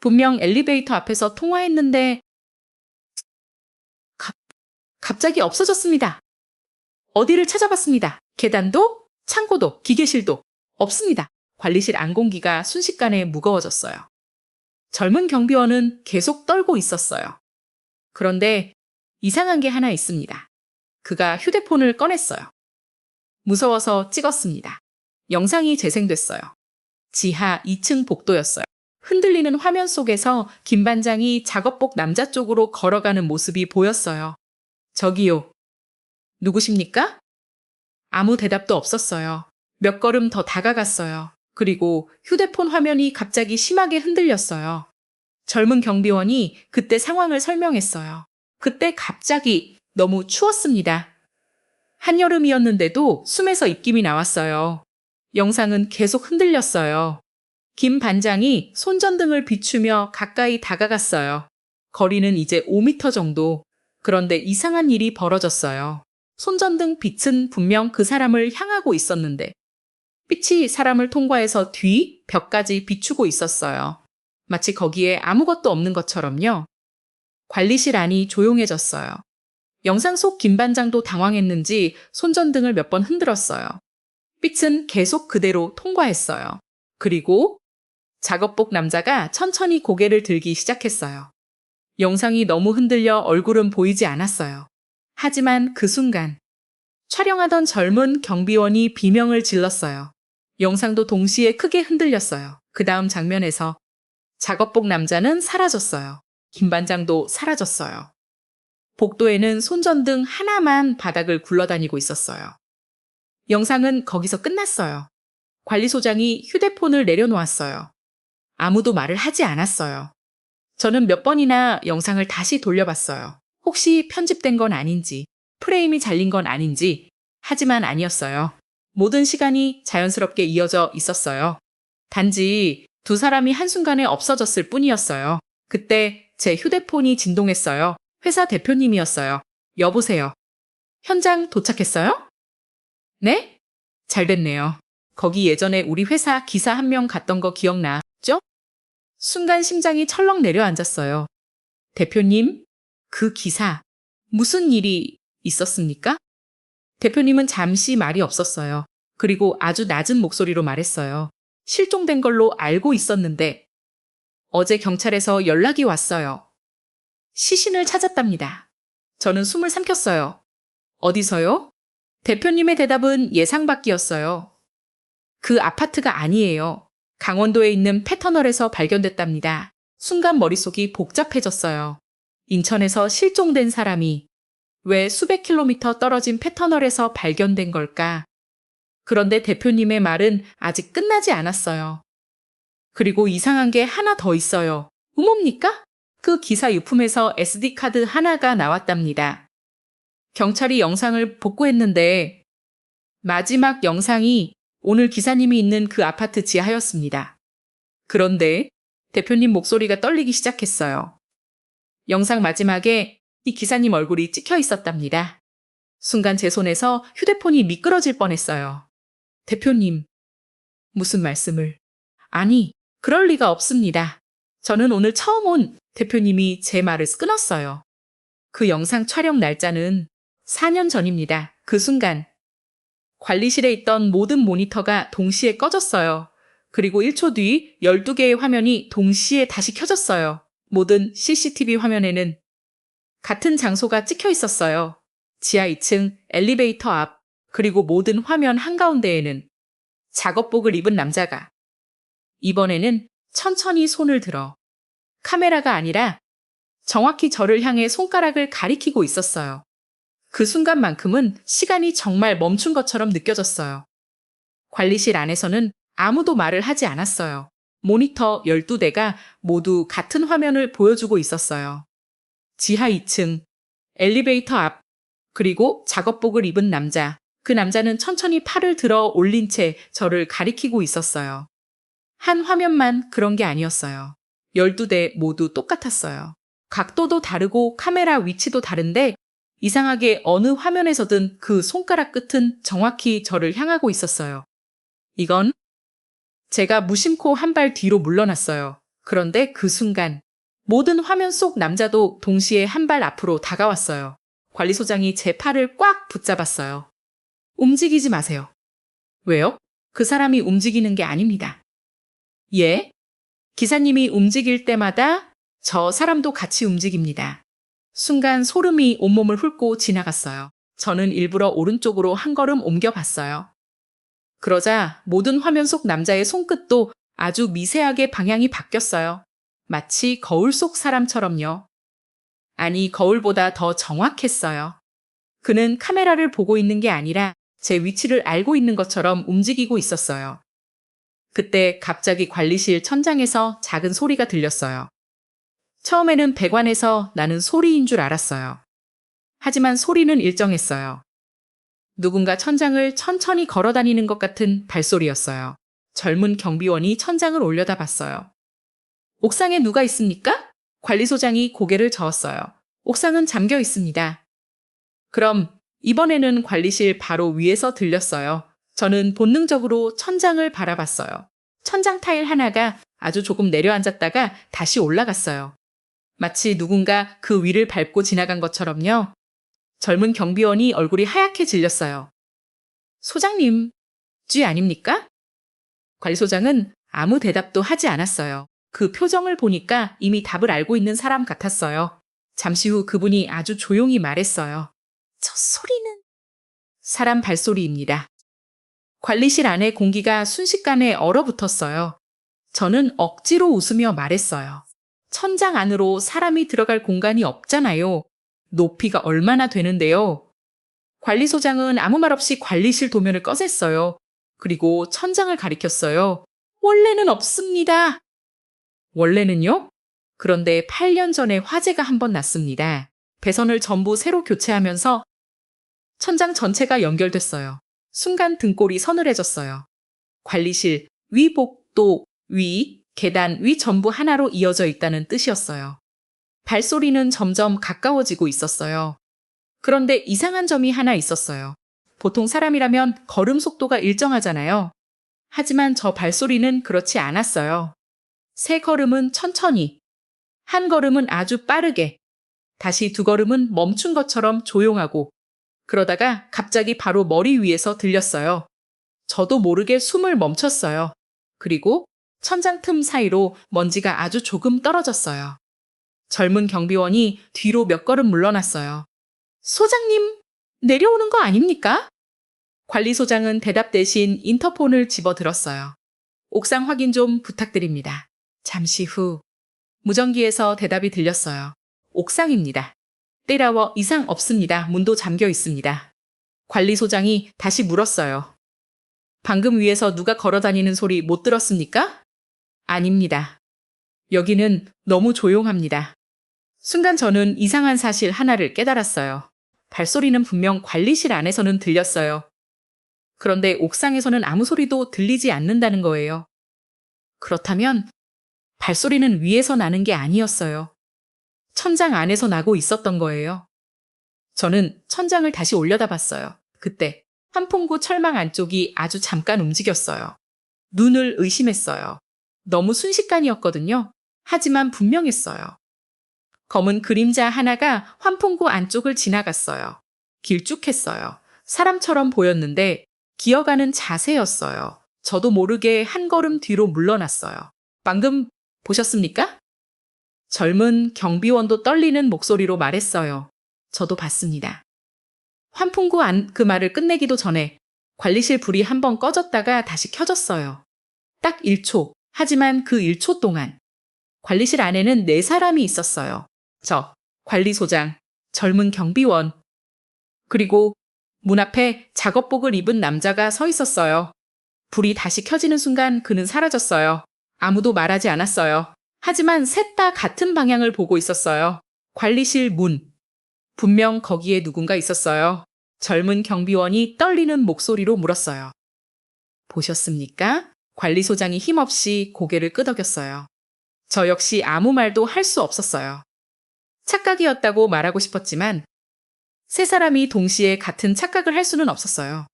분명 엘리베이터 앞에서 통화했는데 갑자기 없어졌습니다. 어디를 찾아봤습니다. 계단도, 창고도, 기계실도 없습니다. 관리실 안공기가 순식간에 무거워졌어요. 젊은 경비원은 계속 떨고 있었어요. 그런데 이상한 게 하나 있습니다. 그가 휴대폰을 꺼냈어요. 무서워서 찍었습니다. 영상이 재생됐어요. 지하 2층 복도였어요. 흔들리는 화면 속에서 김 반장이 작업복 남자 쪽으로 걸어가는 모습이 보였어요. 저기요. 누구십니까? 아무 대답도 없었어요. 몇 걸음 더 다가갔어요. 그리고 휴대폰 화면이 갑자기 심하게 흔들렸어요. 젊은 경비원이 그때 상황을 설명했어요. 그때 갑자기 너무 추웠습니다. 한여름이었는데도 숨에서 입김이 나왔어요. 영상은 계속 흔들렸어요. 김 반장이 손전등을 비추며 가까이 다가갔어요. 거리는 이제 5m 정도. 그런데 이상한 일이 벌어졌어요. 손전등 빛은 분명 그 사람을 향하고 있었는데 빛이 사람을 통과해서 뒤 벽까지 비추고 있었어요. 마치 거기에 아무것도 없는 것처럼요. 관리실 안이 조용해졌어요. 영상 속 김 반장도 당황했는지 손전등을 몇 번 흔들었어요. 빛은 계속 그대로 통과했어요. 그리고 작업복 남자가 천천히 고개를 들기 시작했어요. 영상이 너무 흔들려 얼굴은 보이지 않았어요. 하지만 그 순간 촬영하던 젊은 경비원이 비명을 질렀어요. 영상도 동시에 크게 흔들렸어요. 그 다음 장면에서 작업복 남자는 사라졌어요. 김 반장도 사라졌어요. 복도에는 손전등 하나만 바닥을 굴러다니고 있었어요. 영상은 거기서 끝났어요. 관리소장이 휴대폰을 내려놓았어요. 아무도 말을 하지 않았어요. 저는 몇 번이나 영상을 다시 돌려봤어요. 혹시 편집된 건 아닌지, 프레임이 잘린 건 아닌지, 하지만 아니었어요. 모든 시간이 자연스럽게 이어져 있었어요. 단지 두 사람이 한순간에 없어졌을 뿐이었어요. 그때 제 휴대폰이 진동했어요. 회사 대표님이었어요. 여보세요. 현장 도착했어요? 네? 잘 됐네요. 거기 예전에 우리 회사 기사 한 명 갔던 거 기억나죠? 순간 심장이 철렁 내려앉았어요. 대표님, 그 기사, 무슨 일이 있었습니까? 대표님은 잠시 말이 없었어요. 그리고 아주 낮은 목소리로 말했어요. 실종된 걸로 알고 있었는데 어제 경찰에서 연락이 왔어요. 시신을 찾았답니다. 저는 숨을 삼켰어요. 어디서요? 대표님의 대답은 예상 밖이었어요. 그 아파트가 아니에요. 강원도에 있는 패터널에서 발견됐답니다. 순간 머릿속이 복잡해졌어요. 인천에서 실종된 사람이 왜 수백 킬로미터 떨어진 폐터널에서 발견된 걸까? 그런데 대표님의 말은 아직 끝나지 않았어요. 그리고 이상한 게 하나 더 있어요. 뭡니까? 그 기사 유품에서 SD카드 하나가 나왔답니다. 경찰이 영상을 복구했는데 마지막 영상이 오늘 기사님이 있는 그 아파트 지하였습니다. 그런데 대표님 목소리가 떨리기 시작했어요. 영상 마지막에 이 기사님 얼굴이 찍혀 있었답니다. 순간 제 손에서 휴대폰이 미끄러질 뻔했어요. 대표님, 무슨 말씀을? 아니, 그럴 리가 없습니다. 저는 오늘 처음 온 대표님이 제 말을 끊었어요. 그 영상 촬영 날짜는 4년 전입니다. 그 순간 관리실에 있던 모든 모니터가 동시에 꺼졌어요. 그리고 1초 뒤 12개의 화면이 동시에 다시 켜졌어요. 모든 CCTV 화면에는 같은 장소가 찍혀 있었어요. 지하 2층 엘리베이터 앞, 그리고 모든 화면 한가운데에는 작업복을 입은 남자가 이번에는 천천히 손을 들어 카메라가 아니라 정확히 저를 향해 손가락을 가리키고 있었어요. 그 순간만큼은 시간이 정말 멈춘 것처럼 느껴졌어요. 관리실 안에서는 아무도 말을 하지 않았어요. 모니터 12대가 모두 같은 화면을 보여주고 있었어요. 지하 2층, 엘리베이터 앞, 그리고 작업복을 입은 남자. 그 남자는 천천히 팔을 들어 올린 채 저를 가리키고 있었어요. 한 화면만 그런 게 아니었어요. 12대 모두 똑같았어요. 각도도 다르고 카메라 위치도 다른데 이상하게 어느 화면에서든 그 손가락 끝은 정확히 저를 향하고 있었어요. 이건 제가 무심코 한 발 뒤로 물러났어요. 그런데 그 순간 모든 화면 속 남자도 동시에 한 발 앞으로 다가왔어요. 관리소장이 제 팔을 꽉 붙잡았어요. 움직이지 마세요. 왜요? 그 사람이 움직이는 게 아닙니다. 예? 기사님이 움직일 때마다 저 사람도 같이 움직입니다. 순간 소름이 온몸을 훑고 지나갔어요. 저는 일부러 오른쪽으로 한 걸음 옮겨봤어요. 그러자 모든 화면 속 남자의 손끝도 아주 미세하게 방향이 바뀌었어요. 마치 거울 속 사람처럼요. 아니, 거울보다 더 정확했어요. 그는 카메라를 보고 있는 게 아니라 제 위치를 알고 있는 것처럼 움직이고 있었어요. 그때 갑자기 관리실 천장에서 작은 소리가 들렸어요. 처음에는 배관에서 나는 소리인 줄 알았어요. 하지만 소리는 일정했어요. 누군가 천장을 천천히 걸어다니는 것 같은 발소리였어요. 젊은 경비원이 천장을 올려다봤어요. 옥상에 누가 있습니까? 관리소장이 고개를 저었어요. 옥상은 잠겨 있습니다. 그럼 이번에는 관리실 바로 위에서 들렸어요. 저는 본능적으로 천장을 바라봤어요. 천장 타일 하나가 아주 조금 내려앉았다가 다시 올라갔어요. 마치 누군가 그 위를 밟고 지나간 것처럼요. 젊은 경비원이 얼굴이 하얗게 질렸어요. 소장님, 쥐 아닙니까? 관리소장은 아무 대답도 하지 않았어요. 그 표정을 보니까 이미 답을 알고 있는 사람 같았어요. 잠시 후 그분이 아주 조용히 말했어요. 저 소리는 사람 발소리입니다. 관리실 안의 공기가 순식간에 얼어붙었어요. 저는 억지로 웃으며 말했어요. 천장 안으로 사람이 들어갈 공간이 없잖아요. 높이가 얼마나 되는데요. 관리소장은 아무 말 없이 관리실 도면을 꺼냈어요. 그리고 천장을 가리켰어요. 원래는 없습니다. 원래는요? 그런데 8년 전에 화재가 한 번 났습니다. 배선을 전부 새로 교체하면서 천장 전체가 연결됐어요. 순간 등골이 서늘해졌어요. 관리실, 위 복도, 위, 계단, 위 전부 하나로 이어져 있다는 뜻이었어요. 발소리는 점점 가까워지고 있었어요. 그런데 이상한 점이 하나 있었어요. 보통 사람이라면 걸음 속도가 일정하잖아요. 하지만 저 발소리는 그렇지 않았어요. 세 걸음은 천천히, 한 걸음은 아주 빠르게, 다시 두 걸음은 멈춘 것처럼 조용하고, 그러다가 갑자기 바로 머리 위에서 들렸어요. 저도 모르게 숨을 멈췄어요. 그리고 천장 틈 사이로 먼지가 아주 조금 떨어졌어요. 젊은 경비원이 뒤로 몇 걸음 물러났어요. 소장님, 내려오는 거 아닙니까? 관리소장은 대답 대신 인터폰을 집어들었어요. 옥상 확인 좀 부탁드립니다. 잠시 후 무전기에서 대답이 들렸어요. 옥상입니다. 때라워 이상 없습니다. 문도 잠겨 있습니다. 관리소장이 다시 물었어요. 방금 위에서 누가 걸어다니는 소리 못 들었습니까? 아닙니다. 여기는 너무 조용합니다. 순간 저는 이상한 사실 하나를 깨달았어요. 발소리는 분명 관리실 안에서는 들렸어요. 그런데 옥상에서는 아무 소리도 들리지 않는다는 거예요. 그렇다면 발소리는 위에서 나는 게 아니었어요. 천장 안에서 나고 있었던 거예요. 저는 천장을 다시 올려다 봤어요. 그때 환풍구 철망 안쪽이 아주 잠깐 움직였어요. 눈을 의심했어요. 너무 순식간이었거든요. 하지만 분명했어요. 검은 그림자 하나가 환풍구 안쪽을 지나갔어요. 길쭉했어요. 사람처럼 보였는데 기어가는 자세였어요. 저도 모르게 한 걸음 뒤로 물러났어요. 방금 보셨습니까? 젊은 경비원도 떨리는 목소리로 말했어요. 저도 봤습니다. 환풍구 안 그 말을 끝내기도 전에 관리실 불이 한번 꺼졌다가 다시 켜졌어요. 딱 1초. 하지만 그 1초 동안 관리실 안에는 4사람이 있었어요. 저, 관리소장, 젊은 경비원, 그리고 문 앞에 작업복을 입은 남자가 서 있었어요. 불이 다시 켜지는 순간 그는 사라졌어요. 아무도 말하지 않았어요. 하지만 셋 다 같은 방향을 보고 있었어요. 관리실 문. 분명 거기에 누군가 있었어요. 젊은 경비원이 떨리는 목소리로 물었어요. 보셨습니까? 관리소장이 힘없이 고개를 끄덕였어요. 저 역시 아무 말도 할 수 없었어요. 착각이었다고 말하고 싶었지만 3사람이 동시에 같은 착각을 할 수는 없었어요.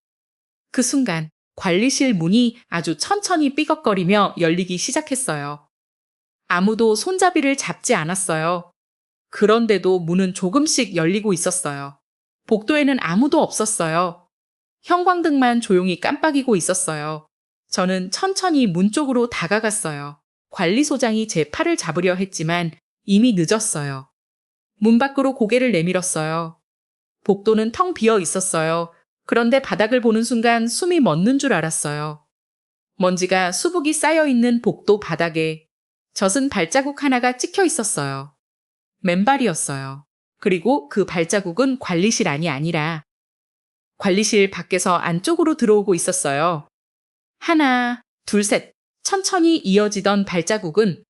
그 순간 관리실 문이 아주 천천히 삐걱거리며 열리기 시작했어요. 아무도 손잡이를 잡지 않았어요. 그런데도 문은 조금씩 열리고 있었어요. 복도에는 아무도 없었어요. 형광등만 조용히 깜빡이고 있었어요. 저는 천천히 문 쪽으로 다가갔어요. 관리소장이 제 팔을 잡으려 했지만 이미 늦었어요. 문 밖으로 고개를 내밀었어요. 복도는 텅 비어 있었어요. 그런데 바닥을 보는 순간 숨이 멎는 줄 알았어요. 먼지가 수북이 쌓여 있는 복도 바닥에 젖은 발자국 하나가 찍혀 있었어요. 맨발이었어요. 그리고 그 발자국은 관리실 안이 아니라 관리실 밖에서 안쪽으로 들어오고 있었어요. 하나, 둘, 셋. 천천히 이어지던 발자국은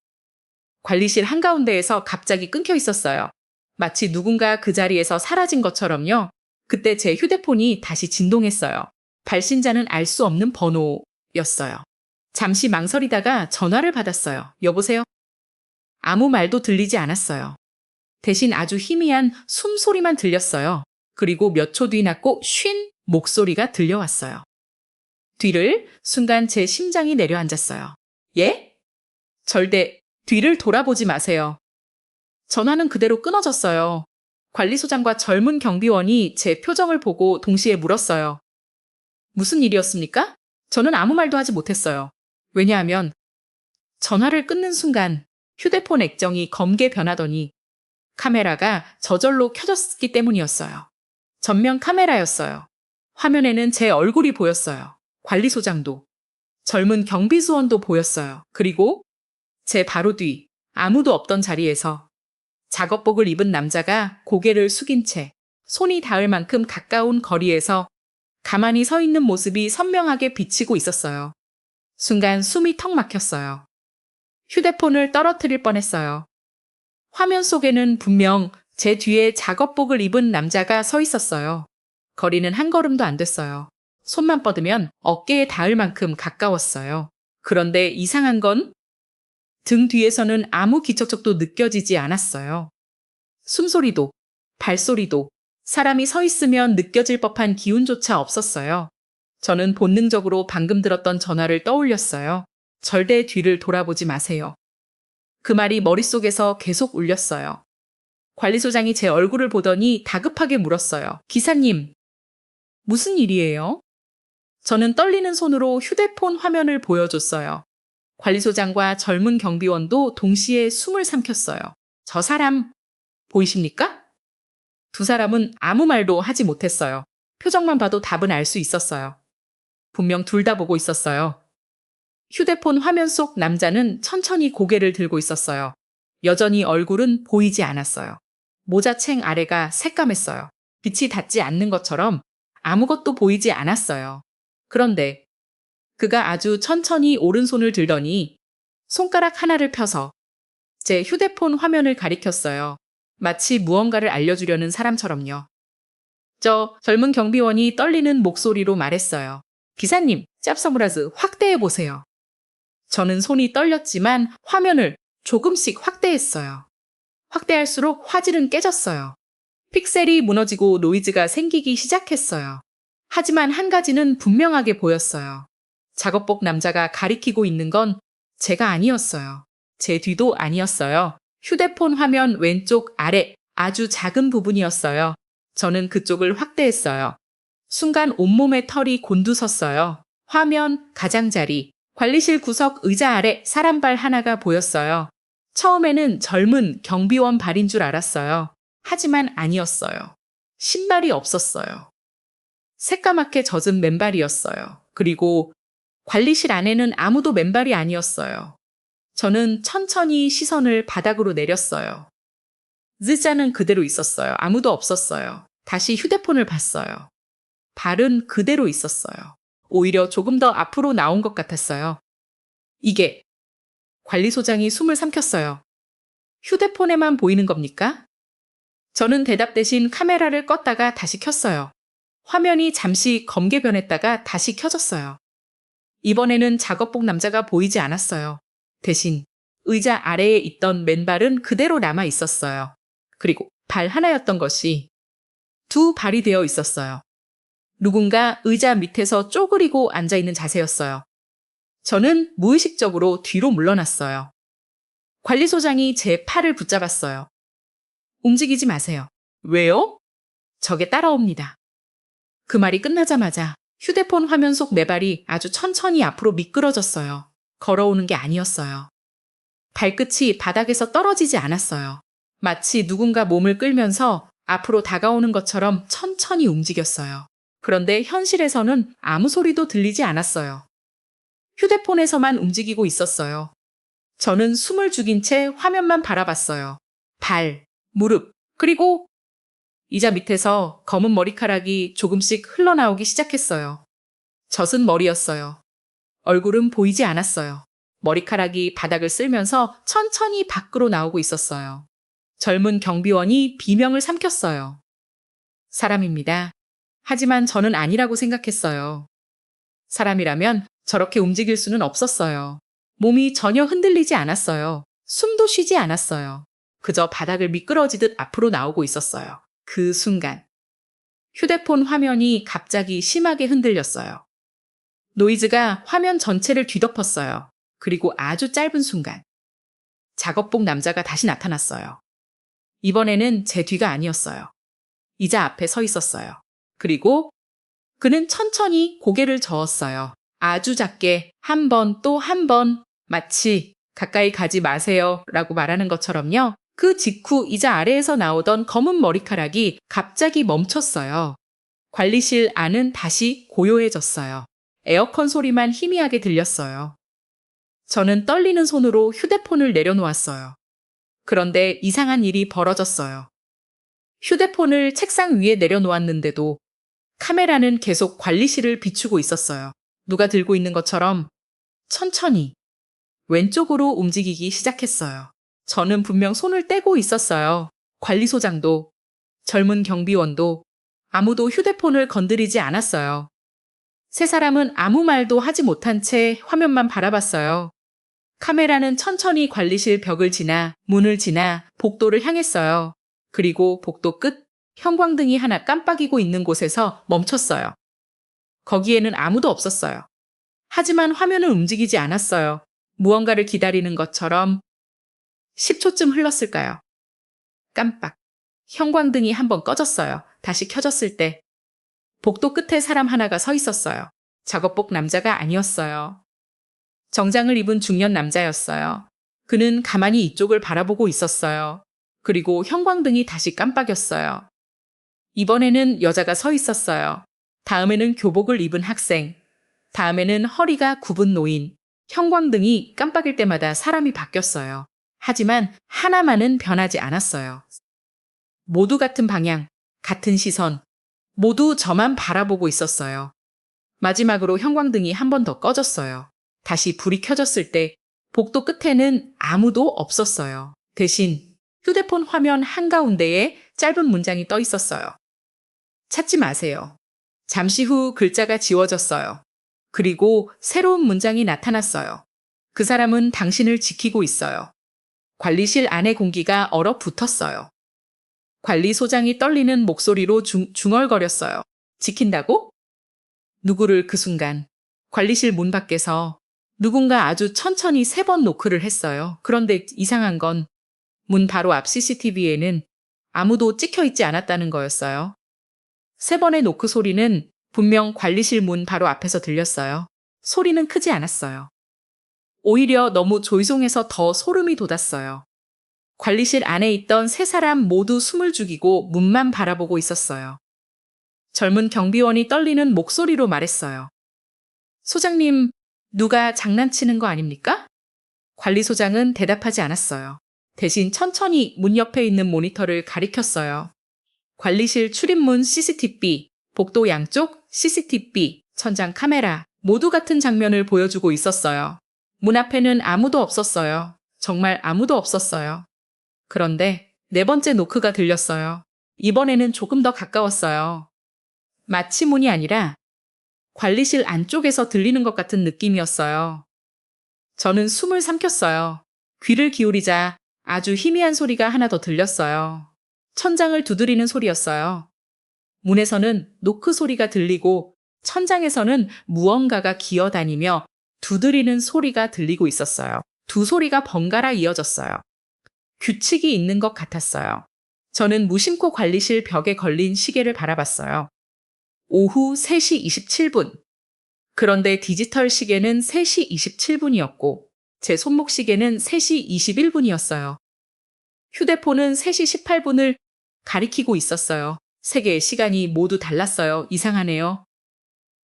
관리실 한가운데에서 갑자기 끊겨 있었어요. 마치 누군가 그 자리에서 사라진 것처럼요. 그때 제 휴대폰이 다시 진동했어요. 발신자는 알 수 없는 번호였어요. 잠시 망설이다가 전화를 받았어요. 여보세요? 아무 말도 들리지 않았어요. 대신 아주 희미한 숨소리만 들렸어요. 그리고 몇 초 뒤 낮고 쉰 목소리가 들려왔어요. 뒤를 순간 제 심장이 내려앉았어요. 예? 절대 뒤를 돌아보지 마세요. 전화는 그대로 끊어졌어요. 관리소장과 젊은 경비원이 제 표정을 보고 동시에 물었어요. 무슨 일이었습니까? 저는 아무 말도 하지 못했어요. 왜냐하면 전화를 끊는 순간 휴대폰 액정이 검게 변하더니 카메라가 저절로 켜졌기 때문이었어요. 전면 카메라였어요. 화면에는 제 얼굴이 보였어요. 관리소장도, 젊은 경비수원도 보였어요. 그리고 제 바로 뒤 아무도 없던 자리에서 작업복을 입은 남자가 고개를 숙인 채 손이 닿을 만큼 가까운 거리에서 가만히 서 있는 모습이 선명하게 비치고 있었어요. 순간 숨이 턱 막혔어요. 휴대폰을 떨어뜨릴 뻔했어요. 화면 속에는 분명 제 뒤에 작업복을 입은 남자가 서 있었어요. 거리는 한 걸음도 안 됐어요. 손만 뻗으면 어깨에 닿을 만큼 가까웠어요. 그런데 이상한 건 등 뒤에서는 아무 기척도 느껴지지 않았어요. 숨소리도, 발소리도, 사람이 서 있으면 느껴질 법한 기운조차 없었어요. 저는 본능적으로 방금 들었던 전화를 떠올렸어요. 절대 뒤를 돌아보지 마세요. 그 말이 머릿속에서 계속 울렸어요. 관리소장이 제 얼굴을 보더니 다급하게 물었어요. 기사님, 무슨 일이에요? 저는 떨리는 손으로 휴대폰 화면을 보여줬어요. 관리소장과 젊은 경비원도 동시에 숨을 삼켰어요. 저 사람 보이십니까? 2사람은 아무 말도 하지 못했어요. 표정만 봐도 답은 알 수 있었어요. 분명 둘 다 보고 있었어요. 휴대폰 화면 속 남자는 천천히 고개를 들고 있었어요. 여전히 얼굴은 보이지 않았어요. 모자챙 아래가 새까맸어요. 빛이 닿지 않는 것처럼 아무것도 보이지 않았어요. 그런데 그가 아주 천천히 오른손을 들더니 손가락 하나를 펴서 제 휴대폰 화면을 가리켰어요. 마치 무언가를 알려주려는 사람처럼요. 저 젊은 경비원이 떨리는 목소리로 말했어요. 기사님, 짭서무라즈 확대해보세요. 저는 손이 떨렸지만 화면을 조금씩 확대했어요. 확대할수록 화질은 깨졌어요. 픽셀이 무너지고 노이즈가 생기기 시작했어요. 하지만 한 가지는 분명하게 보였어요. 작업복 남자가 가리키고 있는 건 제가 아니었어요. 제 뒤도 아니었어요. 휴대폰 화면 왼쪽 아래 아주 작은 부분이었어요. 저는 그쪽을 확대했어요. 순간 온몸에 털이 곤두섰어요. 화면 가장자리, 관리실 구석 의자 아래 사람발 하나가 보였어요. 처음에는 젊은 경비원 발인 줄 알았어요. 하지만 아니었어요. 신발이 없었어요. 새까맣게 젖은 맨발이었어요. 그리고 관리실 안에는 아무도 맨발이 아니었어요. 저는 천천히 시선을 바닥으로 내렸어요. 의자는 그대로 있었어요. 아무도 없었어요. 다시 휴대폰을 봤어요. 발은 그대로 있었어요. 오히려 조금 더 앞으로 나온 것 같았어요. 이게 관리소장이 숨을 삼켰어요. 휴대폰에만 보이는 겁니까? 저는 대답 대신 카메라를 껐다가 다시 켰어요. 화면이 잠시 검게 변했다가 다시 켜졌어요. 이번에는 작업복 남자가 보이지 않았어요. 대신 의자 아래에 있던 맨발은 그대로 남아 있었어요. 그리고 발 하나였던 것이 두 발이 되어 있었어요. 누군가 의자 밑에서 쪼그리고 앉아있는 자세였어요. 저는 무의식적으로 뒤로 물러났어요. 관리소장이 제 팔을 붙잡았어요. 움직이지 마세요. 왜요? 저게 따라옵니다. 그 말이 끝나자마자 휴대폰 화면 속 내 발이 아주 천천히 앞으로 미끄러졌어요. 걸어오는 게 아니었어요. 발끝이 바닥에서 떨어지지 않았어요. 마치 누군가 몸을 끌면서 앞으로 다가오는 것처럼 천천히 움직였어요. 그런데 현실에서는 아무 소리도 들리지 않았어요. 휴대폰에서만 움직이고 있었어요. 저는 숨을 죽인 채 화면만 바라봤어요. 발, 무릎, 그리고 의자 밑에서 검은 머리카락이 조금씩 흘러나오기 시작했어요. 젖은 머리였어요. 얼굴은 보이지 않았어요. 머리카락이 바닥을 쓸면서 천천히 밖으로 나오고 있었어요. 젊은 경비원이 비명을 삼켰어요. 사람입니다. 하지만 저는 아니라고 생각했어요. 사람이라면 저렇게 움직일 수는 없었어요. 몸이 전혀 흔들리지 않았어요. 숨도 쉬지 않았어요. 그저 바닥을 미끄러지듯 앞으로 나오고 있었어요. 그 순간 휴대폰 화면이 갑자기 심하게 흔들렸어요. 노이즈가 화면 전체를 뒤덮었어요. 그리고 아주 짧은 순간 작업복 남자가 다시 나타났어요. 이번에는 제 뒤가 아니었어요. 의자 앞에 서 있었어요. 그리고 그는 천천히 고개를 저었어요. 아주 작게 한 번 또 한 번, 마치 가까이 가지 마세요 라고 말하는 것처럼요. 그 직후 의자 아래에서 나오던 검은 머리카락이 갑자기 멈췄어요. 관리실 안은 다시 고요해졌어요. 에어컨 소리만 희미하게 들렸어요. 저는 떨리는 손으로 휴대폰을 내려놓았어요. 그런데 이상한 일이 벌어졌어요. 휴대폰을 책상 위에 내려놓았는데도 카메라는 계속 관리실을 비추고 있었어요. 누가 들고 있는 것처럼 천천히 왼쪽으로 움직이기 시작했어요. 저는 분명 손을 떼고 있었어요. 관리소장도, 젊은 경비원도 아무도 휴대폰을 건드리지 않았어요. 세 사람은 아무 말도 하지 못한 채 화면만 바라봤어요. 카메라는 천천히 관리실 벽을 지나 문을 지나 복도를 향했어요. 그리고 복도 끝 형광등이 하나 깜빡이고 있는 곳에서 멈췄어요. 거기에는 아무도 없었어요. 하지만 화면은 움직이지 않았어요. 무언가를 기다리는 것처럼 10초쯤 흘렀을까요? 깜빡. 형광등이 한번 꺼졌어요. 다시 켜졌을 때 복도 끝에 사람 하나가 서 있었어요. 작업복 남자가 아니었어요. 정장을 입은 중년 남자였어요. 그는 가만히 이쪽을 바라보고 있었어요. 그리고 형광등이 다시 깜빡였어요. 이번에는 여자가 서 있었어요. 다음에는 교복을 입은 학생. 다음에는 허리가 굽은 노인. 형광등이 깜빡일 때마다 사람이 바뀌었어요. 하지만 하나만은 변하지 않았어요. 모두 같은 방향, 같은 시선, 모두 저만 바라보고 있었어요. 마지막으로 형광등이 한 번 더 꺼졌어요. 다시 불이 켜졌을 때 복도 끝에는 아무도 없었어요. 대신 휴대폰 화면 한가운데에 짧은 문장이 떠 있었어요. 찾지 마세요. 잠시 후 글자가 지워졌어요. 그리고 새로운 문장이 나타났어요. 그 사람은 당신을 지키고 있어요. 관리실 안의 공기가 얼어붙었어요. 관리소장이 떨리는 목소리로 중얼거렸어요. 지킨다고? 누구를? 그 순간 관리실 문 밖에서 누군가 아주 천천히 3번 노크를 했어요. 그런데 이상한 건 문 바로 앞 CCTV에는 아무도 찍혀 있지 않았다는 거였어요. 3번의 노크 소리는 분명 관리실 문 바로 앞에서 들렸어요. 소리는 크지 않았어요. 오히려 너무 조용해서 더 소름이 돋았어요. 관리실 안에 있던 3사람 모두 숨을 죽이고 문만 바라보고 있었어요. 젊은 경비원이 떨리는 목소리로 말했어요. 소장님, 누가 장난치는 거 아닙니까? 관리소장은 대답하지 않았어요. 대신 천천히 문 옆에 있는 모니터를 가리켰어요. 관리실 출입문 CCTV, 복도 양쪽 CCTV, 천장 카메라, 모두 같은 장면을 보여주고 있었어요. 문 앞에는 아무도 없었어요. 정말 아무도 없었어요. 그런데 4번째 노크가 들렸어요. 이번에는 조금 더 가까웠어요. 마치 문이 아니라 관리실 안쪽에서 들리는 것 같은 느낌이었어요. 저는 숨을 삼켰어요. 귀를 기울이자 아주 희미한 소리가 하나 더 들렸어요. 천장을 두드리는 소리였어요. 문에서는 노크 소리가 들리고 천장에서는 무언가가 기어다니며 두드리는 소리가 들리고 있었어요. 두 소리가 번갈아 이어졌어요. 규칙이 있는 것 같았어요. 저는 무심코 관리실 벽에 걸린 시계를 바라봤어요. 오후 3시 27분. 그런데 디지털 시계는 3시 27분이었고 제 손목 시계는 3시 21분이었어요. 휴대폰은 3시 18분을 가리키고 있었어요. 3개의 시간이 모두 달랐어요. 이상하네요.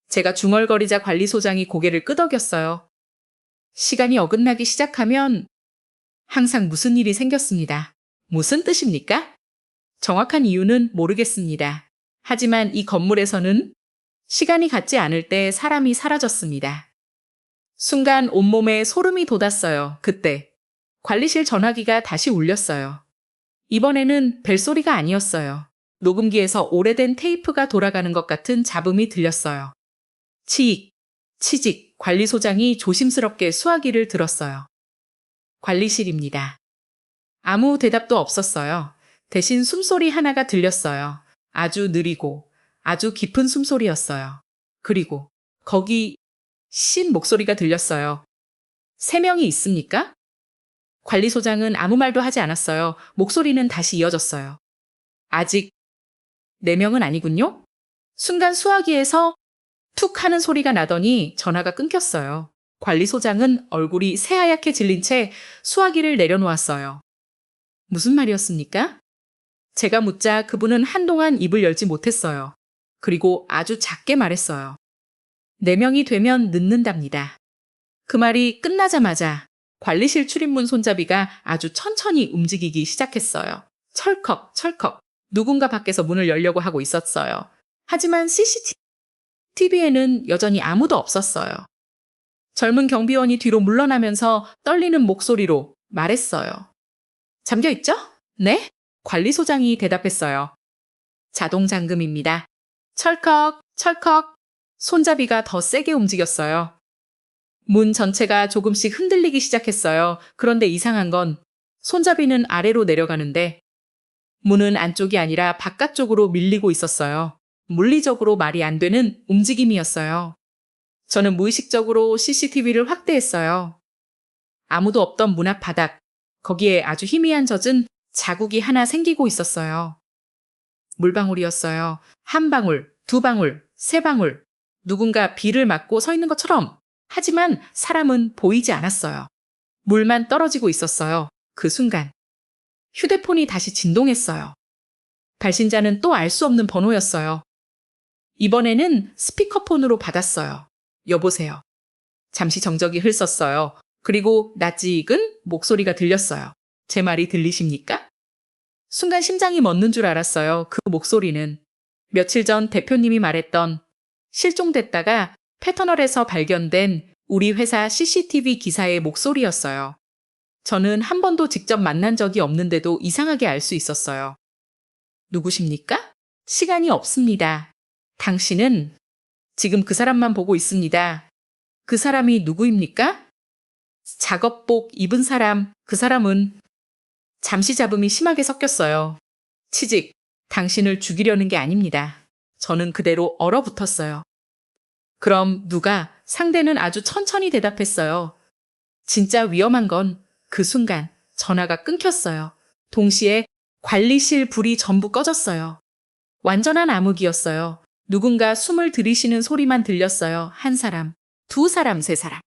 제가 중얼거리자 관리소장이 고개를 끄덕였어요. 시간이 어긋나기 시작하면 항상 무슨 일이 생겼습니다. 무슨 뜻입니까? 정확한 이유는 모르겠습니다. 하지만 이 건물에서는 시간이 같지 않을 때 사람이 사라졌습니다. 순간 온몸에 소름이 돋았어요. 그때 관리실 전화기가 다시 울렸어요. 이번에는 벨소리가 아니었어요. 녹음기에서 오래된 테이프가 돌아가는 것 같은 잡음이 들렸어요. 치익, 치직, 관리소장이 조심스럽게 수화기를 들었어요. 관리실입니다. 아무 대답도 없었어요. 대신 숨소리 하나가 들렸어요. 아주 느리고 아주 깊은 숨소리였어요. 그리고 거기 신 목소리가 들렸어요. 3명이 있습니까? 관리소장은 아무 말도 하지 않았어요. 목소리는 다시 이어졌어요. 아직 4명은 아니군요? 순간 수화기에서 툭 하는 소리가 나더니 전화가 끊겼어요. 관리소장은 얼굴이 새하얗게 질린 채 수화기를 내려놓았어요. 무슨 말이었습니까? 제가 묻자 그분은 한동안 입을 열지 못했어요. 그리고 아주 작게 말했어요. 4명이 되면 늦는답니다. 그 말이 끝나자마자 관리실 출입문 손잡이가 아주 천천히 움직이기 시작했어요. 철컥, 철컥. 누군가 밖에서 문을 열려고 하고 있었어요. 하지만 CCTV에는 여전히 아무도 없었어요. 젊은 경비원이 뒤로 물러나면서 떨리는 목소리로 말했어요. 잠겨있죠? 네? 관리소장이 대답했어요. 자동 잠금입니다. 철컥, 철컥. 손잡이가 더 세게 움직였어요. 문 전체가 조금씩 흔들리기 시작했어요. 그런데 이상한 건 손잡이는 아래로 내려가는데 문은 안쪽이 아니라 바깥쪽으로 밀리고 있었어요. 물리적으로 말이 안 되는 움직임이었어요. 저는 무의식적으로 CCTV를 확대했어요. 아무도 없던 문 앞 바닥, 거기에 아주 희미한 젖은 자국이 하나 생기고 있었어요. 물방울이었어요. 한 방울, 2방울, 3방울. 누군가 비를 맞고 서 있는 것처럼. 하지만 사람은 보이지 않았어요. 물만 떨어지고 있었어요. 그 순간 휴대폰이 다시 진동했어요. 발신자는 또 알 수 없는 번호였어요. 이번에는 스피커폰으로 받았어요. 여보세요. 잠시 정적이 흘렀어요. 그리고 낯익은 목소리가 들렸어요. 제 말이 들리십니까? 순간 심장이 멎는 줄 알았어요. 그 목소리는 며칠 전 대표님이 말했던 실종됐다가 패터널에서 발견된 우리 회사 CCTV 기사의 목소리였어요. 저는 한 번도 직접 만난 적이 없는데도 이상하게 알 수 있었어요. 누구십니까? 시간이 없습니다. 당신은 지금 그 사람만 보고 있습니다. 그 사람이 누구입니까? 작업복 입은 사람, 그 사람은 잠시 잡음이 심하게 섞였어요. 치직, 당신을 죽이려는 게 아닙니다. 저는 그대로 얼어붙었어요. 그럼 누가? 상대는 아주 천천히 대답했어요. 진짜 위험한 건 그 순간 전화가 끊겼어요. 동시에 관리실 불이 전부 꺼졌어요. 완전한 암흑이었어요. 누군가 숨을 들이쉬는 소리만 들렸어요. 한 사람, 두 사람, 세 사람,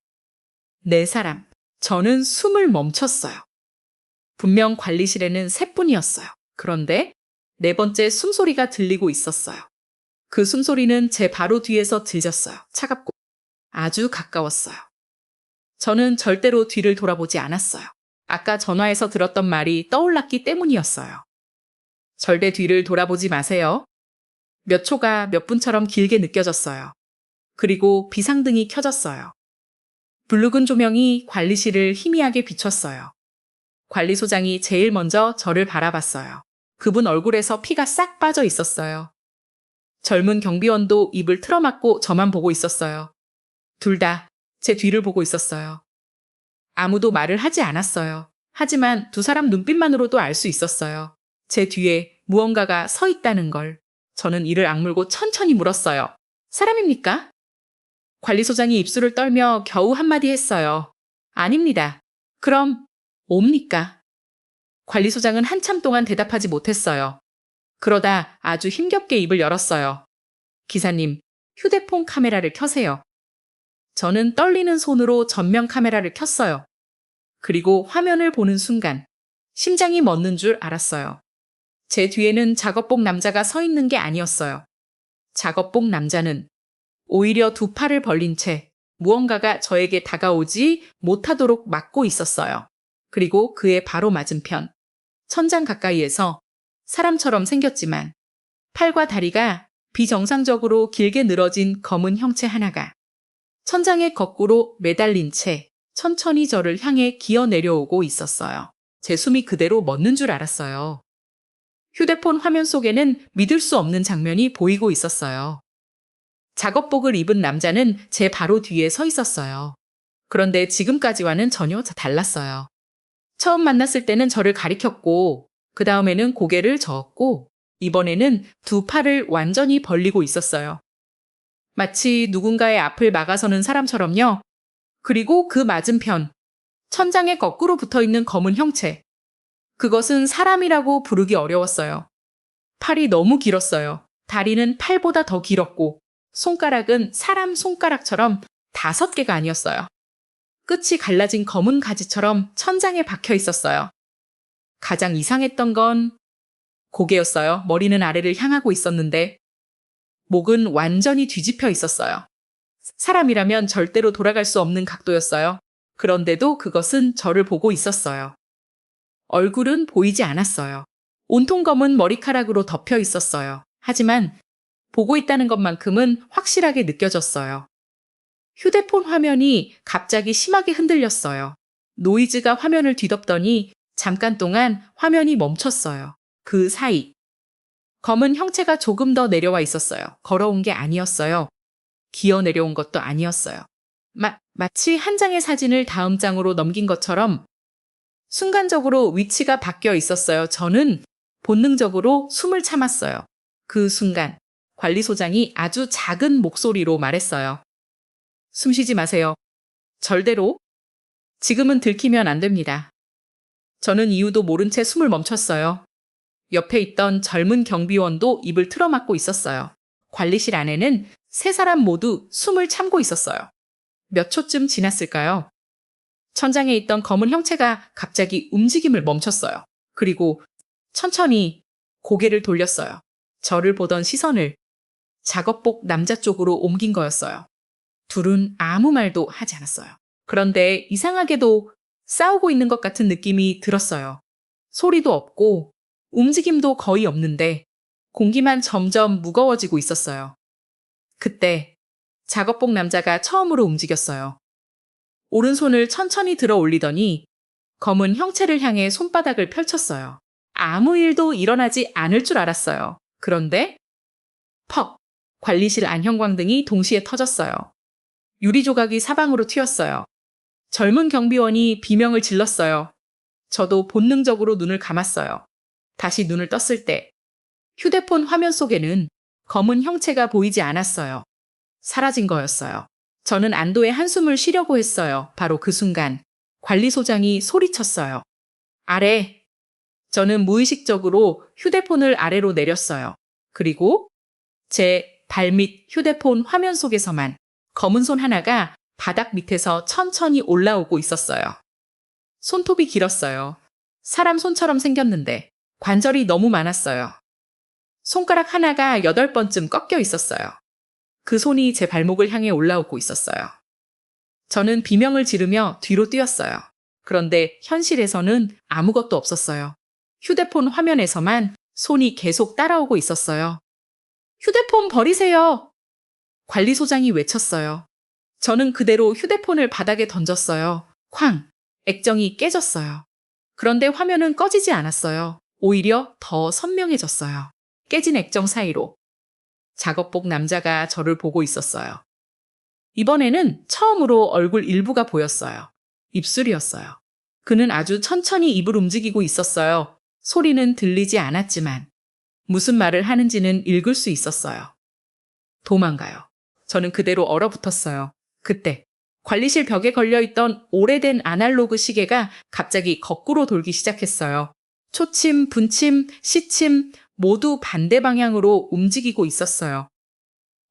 네 사람. 저는 숨을 멈췄어요. 분명 관리실에는 세 분이었어요. 그런데 네 번째 숨소리가 들리고 있었어요. 그 숨소리는 제 바로 뒤에서 들렸어요. 차갑고 아주 가까웠어요. 저는 절대로 뒤를 돌아보지 않았어요. 아까 전화에서 들었던 말이 떠올랐기 때문이었어요. 절대 뒤를 돌아보지 마세요. 몇 초가 몇 분처럼 길게 느껴졌어요. 그리고 비상등이 켜졌어요. 붉은 조명이 관리실을 희미하게 비췄어요. 관리소장이 제일 먼저 저를 바라봤어요. 그분 얼굴에서 피가 싹 빠져 있었어요. 젊은 경비원도 입을 틀어막고 저만 보고 있었어요. 둘 다 제 뒤를 보고 있었어요. 아무도 말을 하지 않았어요. 하지만 두 사람 눈빛만으로도 알 수 있었어요. 제 뒤에 무언가가 서 있다는 걸. 저는 이를 악물고 천천히 물었어요. 사람입니까? 관리소장이 입술을 떨며 겨우 한마디 했어요. 아닙니다. 그럼 뭡니까? 관리소장은 한참 동안 대답하지 못했어요. 그러다 아주 힘겹게 입을 열었어요. 기사님, 휴대폰 카메라를 켜세요. 저는 떨리는 손으로 전면 카메라를 켰어요. 그리고 화면을 보는 순간 심장이 멎는 줄 알았어요. 제 뒤에는 작업복 남자가 서 있는 게 아니었어요. 작업복 남자는 오히려 두 팔을 벌린 채 무언가가 저에게 다가오지 못하도록 막고 있었어요. 그리고 그의 바로 맞은편, 천장 가까이에서 사람처럼 생겼지만 팔과 다리가 비정상적으로 길게 늘어진 검은 형체 하나가 천장에 거꾸로 매달린 채 천천히 저를 향해 기어 내려오고 있었어요. 제 숨이 그대로 멎는 줄 알았어요. 휴대폰 화면 속에는 믿을 수 없는 장면이 보이고 있었어요. 작업복을 입은 남자는 제 바로 뒤에 서 있었어요. 그런데 지금까지와는 전혀 달랐어요. 처음 만났을 때는 저를 가리켰고, 그 다음에는 고개를 저었고, 이번에는 두 팔을 완전히 벌리고 있었어요. 마치 누군가의 앞을 막아서는 사람처럼요. 그리고 그 맞은편, 천장에 거꾸로 붙어있는 검은 형체. 그것은 사람이라고 부르기 어려웠어요. 팔이 너무 길었어요. 다리는 팔보다 더 길었고, 손가락은 사람 손가락처럼 5개가 아니었어요. 끝이 갈라진 검은 가지처럼 천장에 박혀 있었어요. 가장 이상했던 건 고개였어요. 머리는 아래를 향하고 있었는데 목은 완전히 뒤집혀 있었어요. 사람이라면 절대로 돌아갈 수 없는 각도였어요. 그런데도 그것은 저를 보고 있었어요. 얼굴은 보이지 않았어요. 온통 검은 머리카락으로 덮여 있었어요. 하지만 보고 있다는 것만큼은 확실하게 느껴졌어요. 휴대폰 화면이 갑자기 심하게 흔들렸어요. 노이즈가 화면을 뒤덮더니 잠깐 동안 화면이 멈췄어요. 그 사이 검은 형체가 조금 더 내려와 있었어요. 걸어온 게 아니었어요. 기어 내려온 것도 아니었어요. 마치 한 장의 사진을 다음 장으로 넘긴 것처럼 순간적으로 위치가 바뀌어 있었어요. 저는 본능적으로 숨을 참았어요. 그 순간 관리소장이 아주 작은 목소리로 말했어요. 숨 쉬지 마세요. 절대로. 지금은 들키면 안 됩니다. 저는 이유도 모른 채 숨을 멈췄어요. 옆에 있던 젊은 경비원도 입을 틀어막고 있었어요. 관리실 안에는 세 사람 모두 숨을 참고 있었어요. 몇 초쯤 지났을까요? 천장에 있던 검은 형체가 갑자기 움직임을 멈췄어요. 그리고 천천히 고개를 돌렸어요. 저를 보던 시선을 작업복 남자 쪽으로 옮긴 거였어요. 둘은 아무 말도 하지 않았어요. 그런데 이상하게도 싸우고 있는 것 같은 느낌이 들었어요. 소리도 없고 움직임도 거의 없는데 공기만 점점 무거워지고 있었어요. 그때 작업복 남자가 처음으로 움직였어요. 오른손을 천천히 들어 올리더니 검은 형체를 향해 손바닥을 펼쳤어요. 아무 일도 일어나지 않을 줄 알았어요. 그런데 퍽! 관리실 안형광등이 동시에 터졌어요. 유리 조각이 사방으로 튀었어요. 젊은 경비원이 비명을 질렀어요. 저도 본능적으로 눈을 감았어요. 다시 눈을 떴을 때 휴대폰 화면 속에는 검은 형체가 보이지 않았어요. 사라진 거였어요. 저는 안도의 한숨을 쉬려고 했어요. 바로 그 순간 관리소장이 소리쳤어요. 아래! 저는 무의식적으로 휴대폰을 아래로 내렸어요. 그리고 제 발밑 휴대폰 화면 속에서만 검은 손 하나가 바닥 밑에서 천천히 올라오고 있었어요. 손톱이 길었어요. 사람 손처럼 생겼는데 관절이 너무 많았어요. 손가락 하나가 8번쯤 꺾여 있었어요. 그 손이 제 발목을 향해 올라오고 있었어요. 저는 비명을 지르며 뒤로 뛰었어요. 그런데 현실에서는 아무것도 없었어요. 휴대폰 화면에서만 손이 계속 따라오고 있었어요. 휴대폰 버리세요! 관리소장이 외쳤어요. 저는 그대로 휴대폰을 바닥에 던졌어요. 쾅! 액정이 깨졌어요. 그런데 화면은 꺼지지 않았어요. 오히려 더 선명해졌어요. 깨진 액정 사이로 작업복 남자가 저를 보고 있었어요. 이번에는 처음으로 얼굴 일부가 보였어요. 입술이었어요. 그는 아주 천천히 입을 움직이고 있었어요. 소리는 들리지 않았지만 무슨 말을 하는지는 읽을 수 있었어요. 도망가요. 저는 그대로 얼어붙었어요. 그때 관리실 벽에 걸려있던 오래된 아날로그 시계가 갑자기 거꾸로 돌기 시작했어요. 초침, 분침, 시침 모두 반대 방향으로 움직이고 있었어요.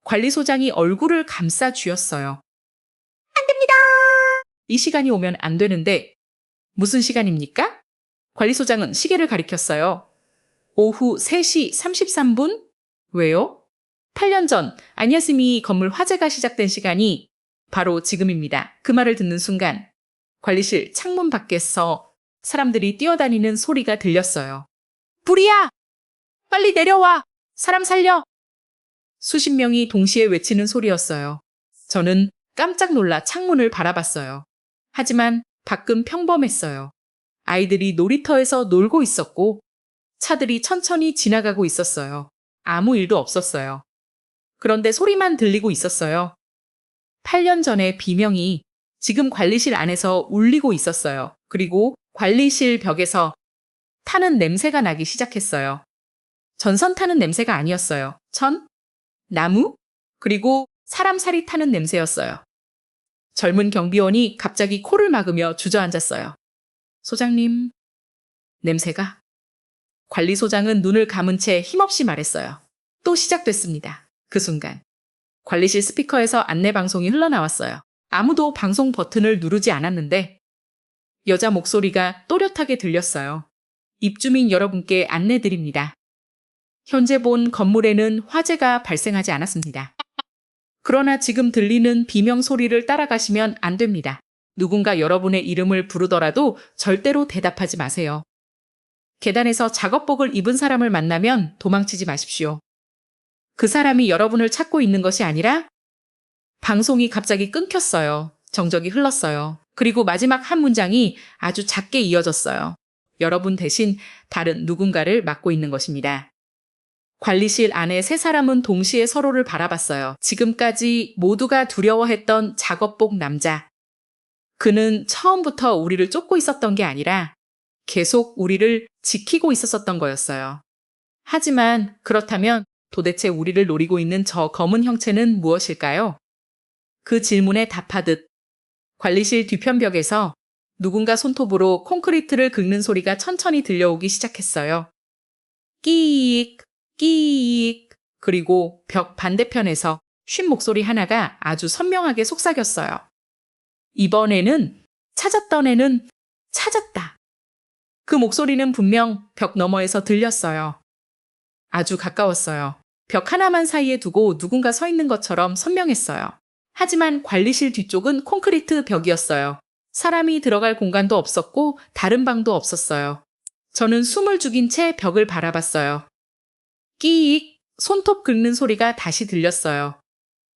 관리소장이 얼굴을 감싸 쥐었어요. 안 됩니다! 이 시간이 오면 안 되는데 무슨 시간입니까? 관리소장은 시계를 가리켰어요. 오후 3시 33분? 왜요? 8년 전 안야스미 건물 화재가 시작된 시간이 바로 지금입니다. 그 말을 듣는 순간 관리실 창문 밖에서 사람들이 뛰어다니는 소리가 들렸어요. 불이야! 빨리 내려와! 사람 살려! 수십 명이 동시에 외치는 소리였어요. 저는 깜짝 놀라 창문을 바라봤어요. 하지만 밖은 평범했어요. 아이들이 놀이터에서 놀고 있었고 차들이 천천히 지나가고 있었어요. 아무 일도 없었어요. 그런데 소리만 들리고 있었어요. 8년 전의 비명이 지금 관리실 안에서 울리고 있었어요. 그리고 관리실 벽에서 타는 냄새가 나기 시작했어요. 전선 타는 냄새가 아니었어요. 천? 나무? 그리고 사람 살이 타는 냄새였어요. 젊은 경비원이 갑자기 코를 막으며 주저앉았어요. 소장님, 냄새가? 관리소장은 눈을 감은 채 힘없이 말했어요. 또 시작됐습니다. 그 순간 관리실 스피커에서 안내방송이 흘러나왔어요. 아무도 방송 버튼을 누르지 않았는데 여자 목소리가 또렷하게 들렸어요. 입주민 여러분께 안내드립니다. 현재 본 건물에는 화재가 발생하지 않았습니다. 그러나 지금 들리는 비명 소리를 따라가시면 안 됩니다. 누군가 여러분의 이름을 부르더라도 절대로 대답하지 마세요. 계단에서 작업복을 입은 사람을 만나면 도망치지 마십시오. 그 사람이 여러분을 찾고 있는 것이 아니라 방송이 갑자기 끊겼어요. 정적이 흘렀어요. 그리고 마지막 한 문장이 아주 작게 이어졌어요. 여러분 대신 다른 누군가를 맡고 있는 것입니다. 관리실 안에 세 사람은 동시에 서로를 바라봤어요. 지금까지 모두가 두려워했던 작업복 남자. 그는 처음부터 우리를 쫓고 있었던 게 아니라 계속 우리를 지키고 있었던 거였어요. 하지만 그렇다면 도대체 우리를 노리고 있는 저 검은 형체는 무엇일까요? 그 질문에 답하듯 관리실 뒤편 벽에서 누군가 손톱으로 콘크리트를 긁는 소리가 천천히 들려오기 시작했어요. 끼익, 끼익. 그리고 벽 반대편에서 쉰 목소리 하나가 아주 선명하게 속삭였어요. 이번에는 찾았던 애는 찾았다. 그 목소리는 분명 벽 너머에서 들렸어요. 아주 가까웠어요. 벽 하나만 사이에 두고 누군가 서 있는 것처럼 선명했어요. 하지만 관리실 뒤쪽은 콘크리트 벽이었어요. 사람이 들어갈 공간도 없었고 다른 방도 없었어요. 저는 숨을 죽인 채 벽을 바라봤어요. 끼익 손톱 긁는 소리가 다시 들렸어요.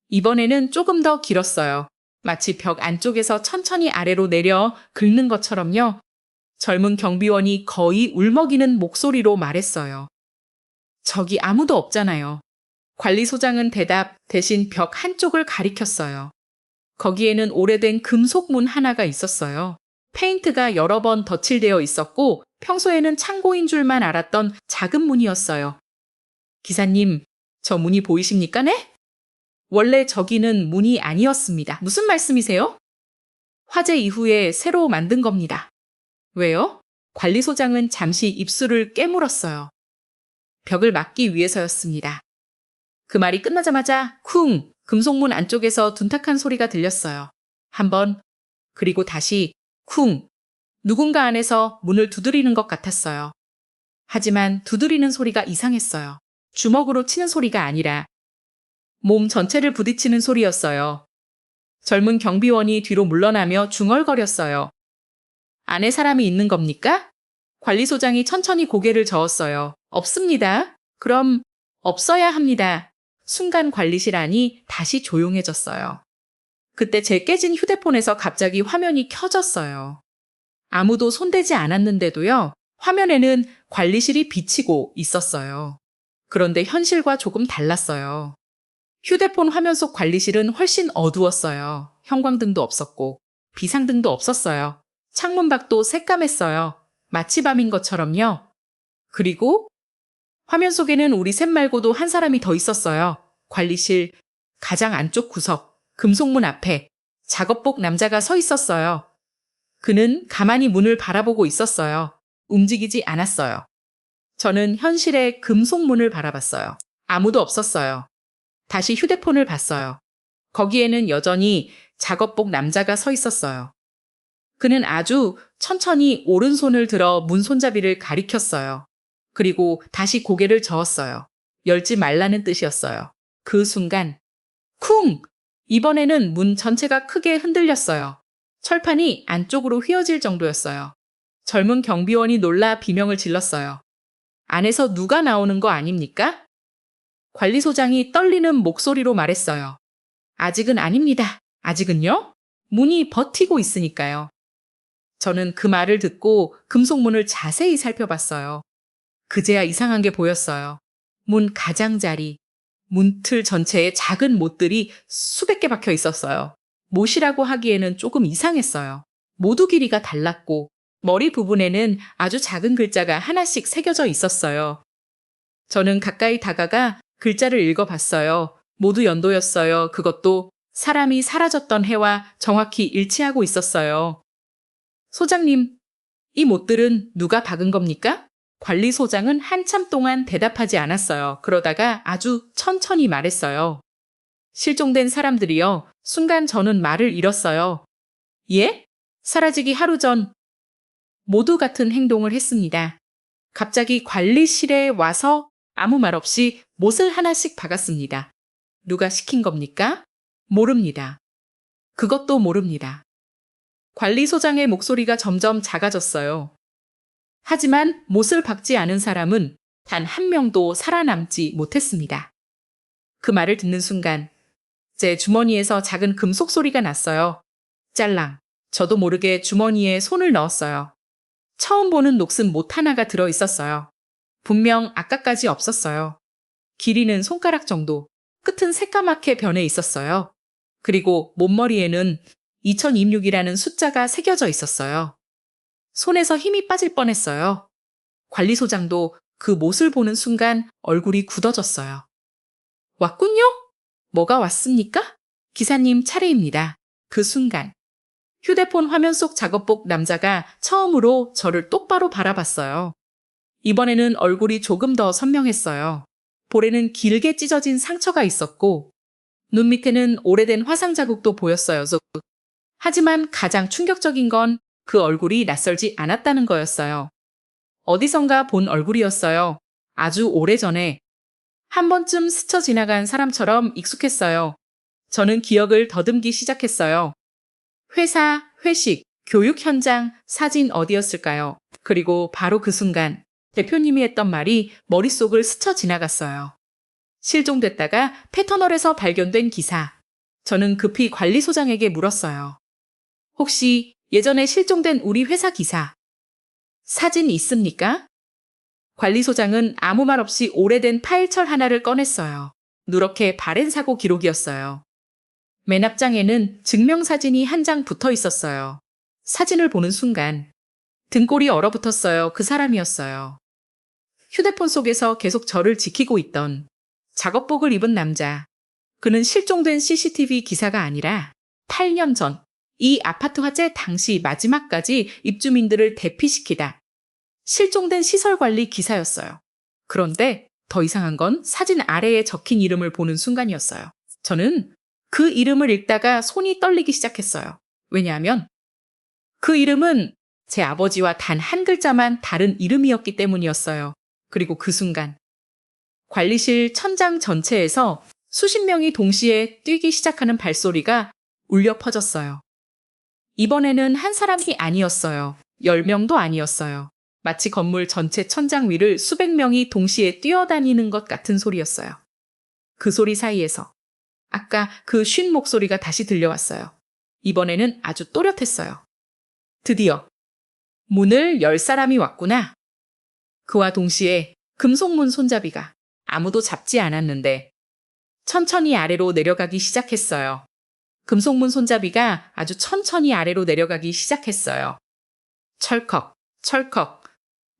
이번에는 조금 더 길었어요. 마치 벽 안쪽에서 천천히 아래로 내려 긁는 것처럼요. 젊은 경비원이 거의 울먹이는 목소리로 말했어요. 저기 아무도 없잖아요. 관리소장은 대답 대신 벽 한쪽을 가리켰어요. 거기에는 오래된 금속 문 하나가 있었어요. 페인트가 여러 번 덧칠되어 있었고 평소에는 창고인 줄만 알았던 작은 문이었어요. 기사님, 저 문이 보이십니까? 네? 원래 저기는 문이 아니었습니다. 무슨 말씀이세요? 화재 이후에 새로 만든 겁니다. 왜요? 관리소장은 잠시 입술을 깨물었어요. 벽을 막기 위해서였습니다. 그 말이 끝나자마자 쿵! 금속문 안쪽에서 둔탁한 소리가 들렸어요. 한 번, 그리고 다시 쿵! 누군가 안에서 문을 두드리는 것 같았어요. 하지만 두드리는 소리가 이상했어요. 주먹으로 치는 소리가 아니라 몸 전체를 부딪히는 소리였어요. 젊은 경비원이 뒤로 물러나며 중얼거렸어요. 안에 사람이 있는 겁니까? 관리소장이 천천히 고개를 저었어요. 없습니다. 그럼 없어야 합니다. 순간 관리실 안이 다시 조용해졌어요. 그때 제 깨진 휴대폰에서 갑자기 화면이 켜졌어요. 아무도 손대지 않았는데도요. 화면에는 관리실이 비치고 있었어요. 그런데 현실과 조금 달랐어요. 휴대폰 화면 속 관리실은 훨씬 어두웠어요. 형광등도 없었고 비상등도 없었어요. 창문 밖도 새까맸어요. 마치 밤인 것처럼요. 그리고 화면 속에는 우리 셋 말고도 한 사람이 더 있었어요. 관리실 가장 안쪽 구석, 금속문 앞에 작업복 남자가 서 있었어요. 그는 가만히 문을 바라보고 있었어요. 움직이지 않았어요. 저는 현실의 금속문을 바라봤어요. 아무도 없었어요. 다시 휴대폰을 봤어요. 거기에는 여전히 작업복 남자가 서 있었어요. 그는 아주 천천히 오른손을 들어 문 손잡이를 가리켰어요. 그리고 다시 고개를 저었어요. 열지 말라는 뜻이었어요. 그 순간 쿵! 이번에는 문 전체가 크게 흔들렸어요. 철판이 안쪽으로 휘어질 정도였어요. 젊은 경비원이 놀라 비명을 질렀어요. 안에서 누가 나오는 거 아닙니까? 관리소장이 떨리는 목소리로 말했어요. 아직은 아닙니다. 아직은요? 문이 버티고 있으니까요. 저는 그 말을 듣고 금속문을 자세히 살펴봤어요. 그제야 이상한 게 보였어요. 문 가장자리, 문틀 전체에 작은 못들이 수백 개 박혀 있었어요. 못이라고 하기에는 조금 이상했어요. 모두 길이가 달랐고 머리 부분에는 아주 작은 글자가 하나씩 새겨져 있었어요. 저는 가까이 다가가 글자를 읽어봤어요. 모두 연도였어요. 그것도 사람이 사라졌던 해와 정확히 일치하고 있었어요. 소장님, 이 못들은 누가 박은 겁니까? 관리소장은 한참 동안 대답하지 않았어요. 그러다가 아주 천천히 말했어요. 실종된 사람들이요. 순간 저는 말을 잃었어요. 예? 사라지기 하루 전 모두 같은 행동을 했습니다. 갑자기 관리실에 와서 아무 말 없이 못을 하나씩 박았습니다. 누가 시킨 겁니까? 모릅니다. 그것도 모릅니다. 관리소장의 목소리가 점점 작아졌어요. 하지만 못을 박지 않은 사람은 단 한 명도 살아남지 못했습니다. 그 말을 듣는 순간 제 주머니에서 작은 금속 소리가 났어요. 짤랑. 저도 모르게 주머니에 손을 넣었어요. 처음 보는 녹슨 못 하나가 들어 있었어요. 분명 아까까지 없었어요. 길이는 손가락 정도, 끝은 새까맣게 변해 있었어요. 그리고 못머리에는 2026이라는 숫자가 새겨져 있었어요. 손에서 힘이 빠질 뻔했어요. 관리소장도 그 못을 보는 순간 얼굴이 굳어졌어요. 왔군요? 뭐가 왔습니까? 기사님 차례입니다. 그 순간 휴대폰 화면 속 작업복 남자가 처음으로 저를 똑바로 바라봤어요. 이번에는 얼굴이 조금 더 선명했어요. 볼에는 길게 찢어진 상처가 있었고 눈 밑에는 오래된 화상 자국도 보였어요. 하지만 가장 충격적인 건 그 얼굴이 낯설지 않았다는 거였어요. 어디선가 본 얼굴이었어요. 아주 오래전에 한 번쯤 스쳐 지나간 사람처럼 익숙했어요. 저는 기억을 더듬기 시작했어요. 회사, 회식, 교육 현장, 사진 어디였을까요? 그리고 바로 그 순간 대표님이 했던 말이 머릿속을 스쳐 지나갔어요. 실종됐다가 패터널에서 발견된 기사. 저는 급히 관리소장에게 물었어요. 혹시 예전에 실종된 우리 회사 기사 사진 있습니까? 관리소장은 아무 말 없이 오래된 파일철 하나를 꺼냈어요. 누렇게 바랜 사고 기록이었어요. 맨 앞장에는 증명사진이 한 장 붙어 있었어요. 사진을 보는 순간 등골이 얼어붙었어요. 그 사람이었어요. 휴대폰 속에서 계속 저를 지키고 있던 작업복을 입은 남자. 그는 실종된 CCTV 기사가 아니라 8년 전 이 아파트 화재 당시 마지막까지 입주민들을 대피시키다 실종된 시설관리 기사였어요. 그런데 더 이상한 건 사진 아래에 적힌 이름을 보는 순간이었어요. 저는 그 이름을 읽다가 손이 떨리기 시작했어요. 왜냐하면 그 이름은 제 아버지와 단 한 글자만 다른 이름이었기 때문이었어요. 그리고 그 순간 관리실 천장 전체에서 수십 명이 동시에 뛰기 시작하는 발소리가 울려 퍼졌어요. 이번에는 한 사람이 아니었어요. 10명도 아니었어요. 마치 건물 전체 천장 위를 수백 명이 동시에 뛰어다니는 것 같은 소리였어요. 그 소리 사이에서 아까 그 쉰 목소리가 다시 들려왔어요. 이번에는 아주 또렷했어요. 드디어 문을 열 사람이 왔구나. 그와 동시에 금속문 손잡이가 아무도 잡지 않았는데 천천히 아래로 내려가기 시작했어요. 금속문 손잡이가 아주 천천히 아래로 내려가기 시작했어요. 철컥, 철컥.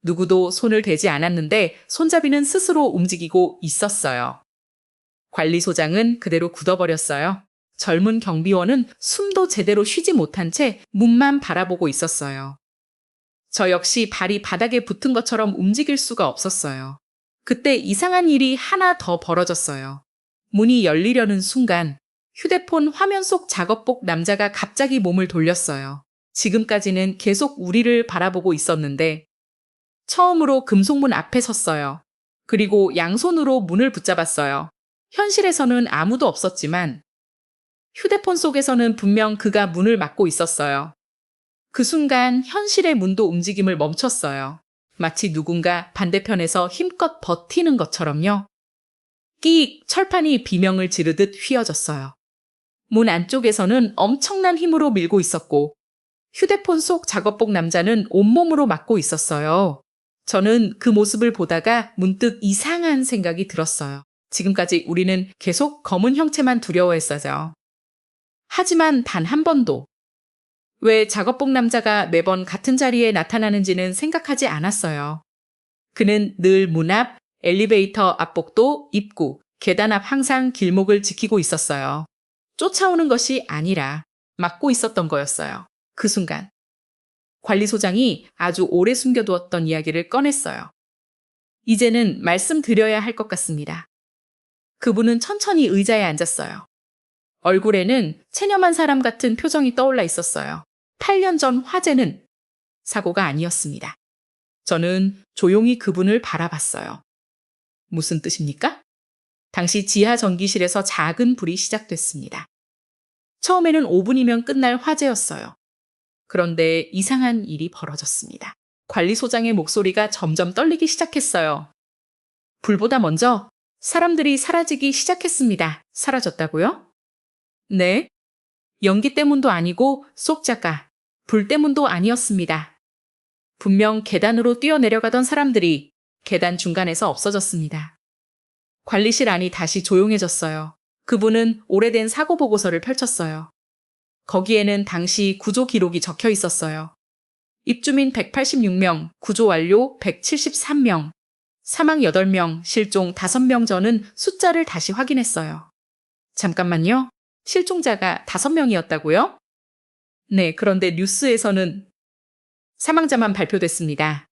누구도 손을 대지 않았는데 손잡이는 스스로 움직이고 있었어요. 관리소장은 그대로 굳어버렸어요. 젊은 경비원은 숨도 제대로 쉬지 못한 채 문만 바라보고 있었어요. 저 역시 발이 바닥에 붙은 것처럼 움직일 수가 없었어요. 그때 이상한 일이 하나 더 벌어졌어요. 문이 열리려는 순간 휴대폰 화면 속 작업복 남자가 갑자기 몸을 돌렸어요. 지금까지는 계속 우리를 바라보고 있었는데 처음으로 금속문 앞에 섰어요. 그리고 양손으로 문을 붙잡았어요. 현실에서는 아무도 없었지만 휴대폰 속에서는 분명 그가 문을 막고 있었어요. 그 순간 현실의 문도 움직임을 멈췄어요. 마치 누군가 반대편에서 힘껏 버티는 것처럼요. 끼익 철판이 비명을 지르듯 휘어졌어요. 문 안쪽에서는 엄청난 힘으로 밀고 있었고 휴대폰 속 작업복 남자는 온몸으로 막고 있었어요. 저는 그 모습을 보다가 문득 이상한 생각이 들었어요. 지금까지 우리는 계속 검은 형체만 두려워했어요. 하지만 단 한 번도 왜 작업복 남자가 매번 같은 자리에 나타나는지는 생각하지 않았어요. 그는 늘 문 앞, 엘리베이터 앞복도, 입구, 계단 앞 항상 길목을 지키고 있었어요. 쫓아오는 것이 아니라 막고 있었던 거였어요. 그 순간 관리소장이 아주 오래 숨겨두었던 이야기를 꺼냈어요. 이제는 말씀드려야 할 것 같습니다. 그분은 천천히 의자에 앉았어요. 얼굴에는 체념한 사람 같은 표정이 떠올라 있었어요. 8년 전 화재는 사고가 아니었습니다. 저는 조용히 그분을 바라봤어요. 무슨 뜻입니까? 당시 지하 전기실에서 작은 불이 시작됐습니다. 처음에는 5분이면 끝날 화재였어요. 그런데 이상한 일이 벌어졌습니다. 관리소장의 목소리가 점점 떨리기 시작했어요. 불보다 먼저 사람들이 사라지기 시작했습니다. 사라졌다고요? 네. 연기 때문도 아니고 쏙자가 불 때문도 아니었습니다. 분명 계단으로 뛰어내려가던 사람들이 계단 중간에서 없어졌습니다. 관리실 안이 다시 조용해졌어요. 그분은 오래된 사고 보고서를 펼쳤어요. 거기에는 당시 구조 기록이 적혀 있었어요. 입주민 186명, 구조 완료 173명, 사망 8명, 실종 5명. 저는 숫자를 다시 확인했어요. 잠깐만요. 실종자가 5명이었다고요? 네, 그런데 뉴스에서는 사망자만 발표됐습니다.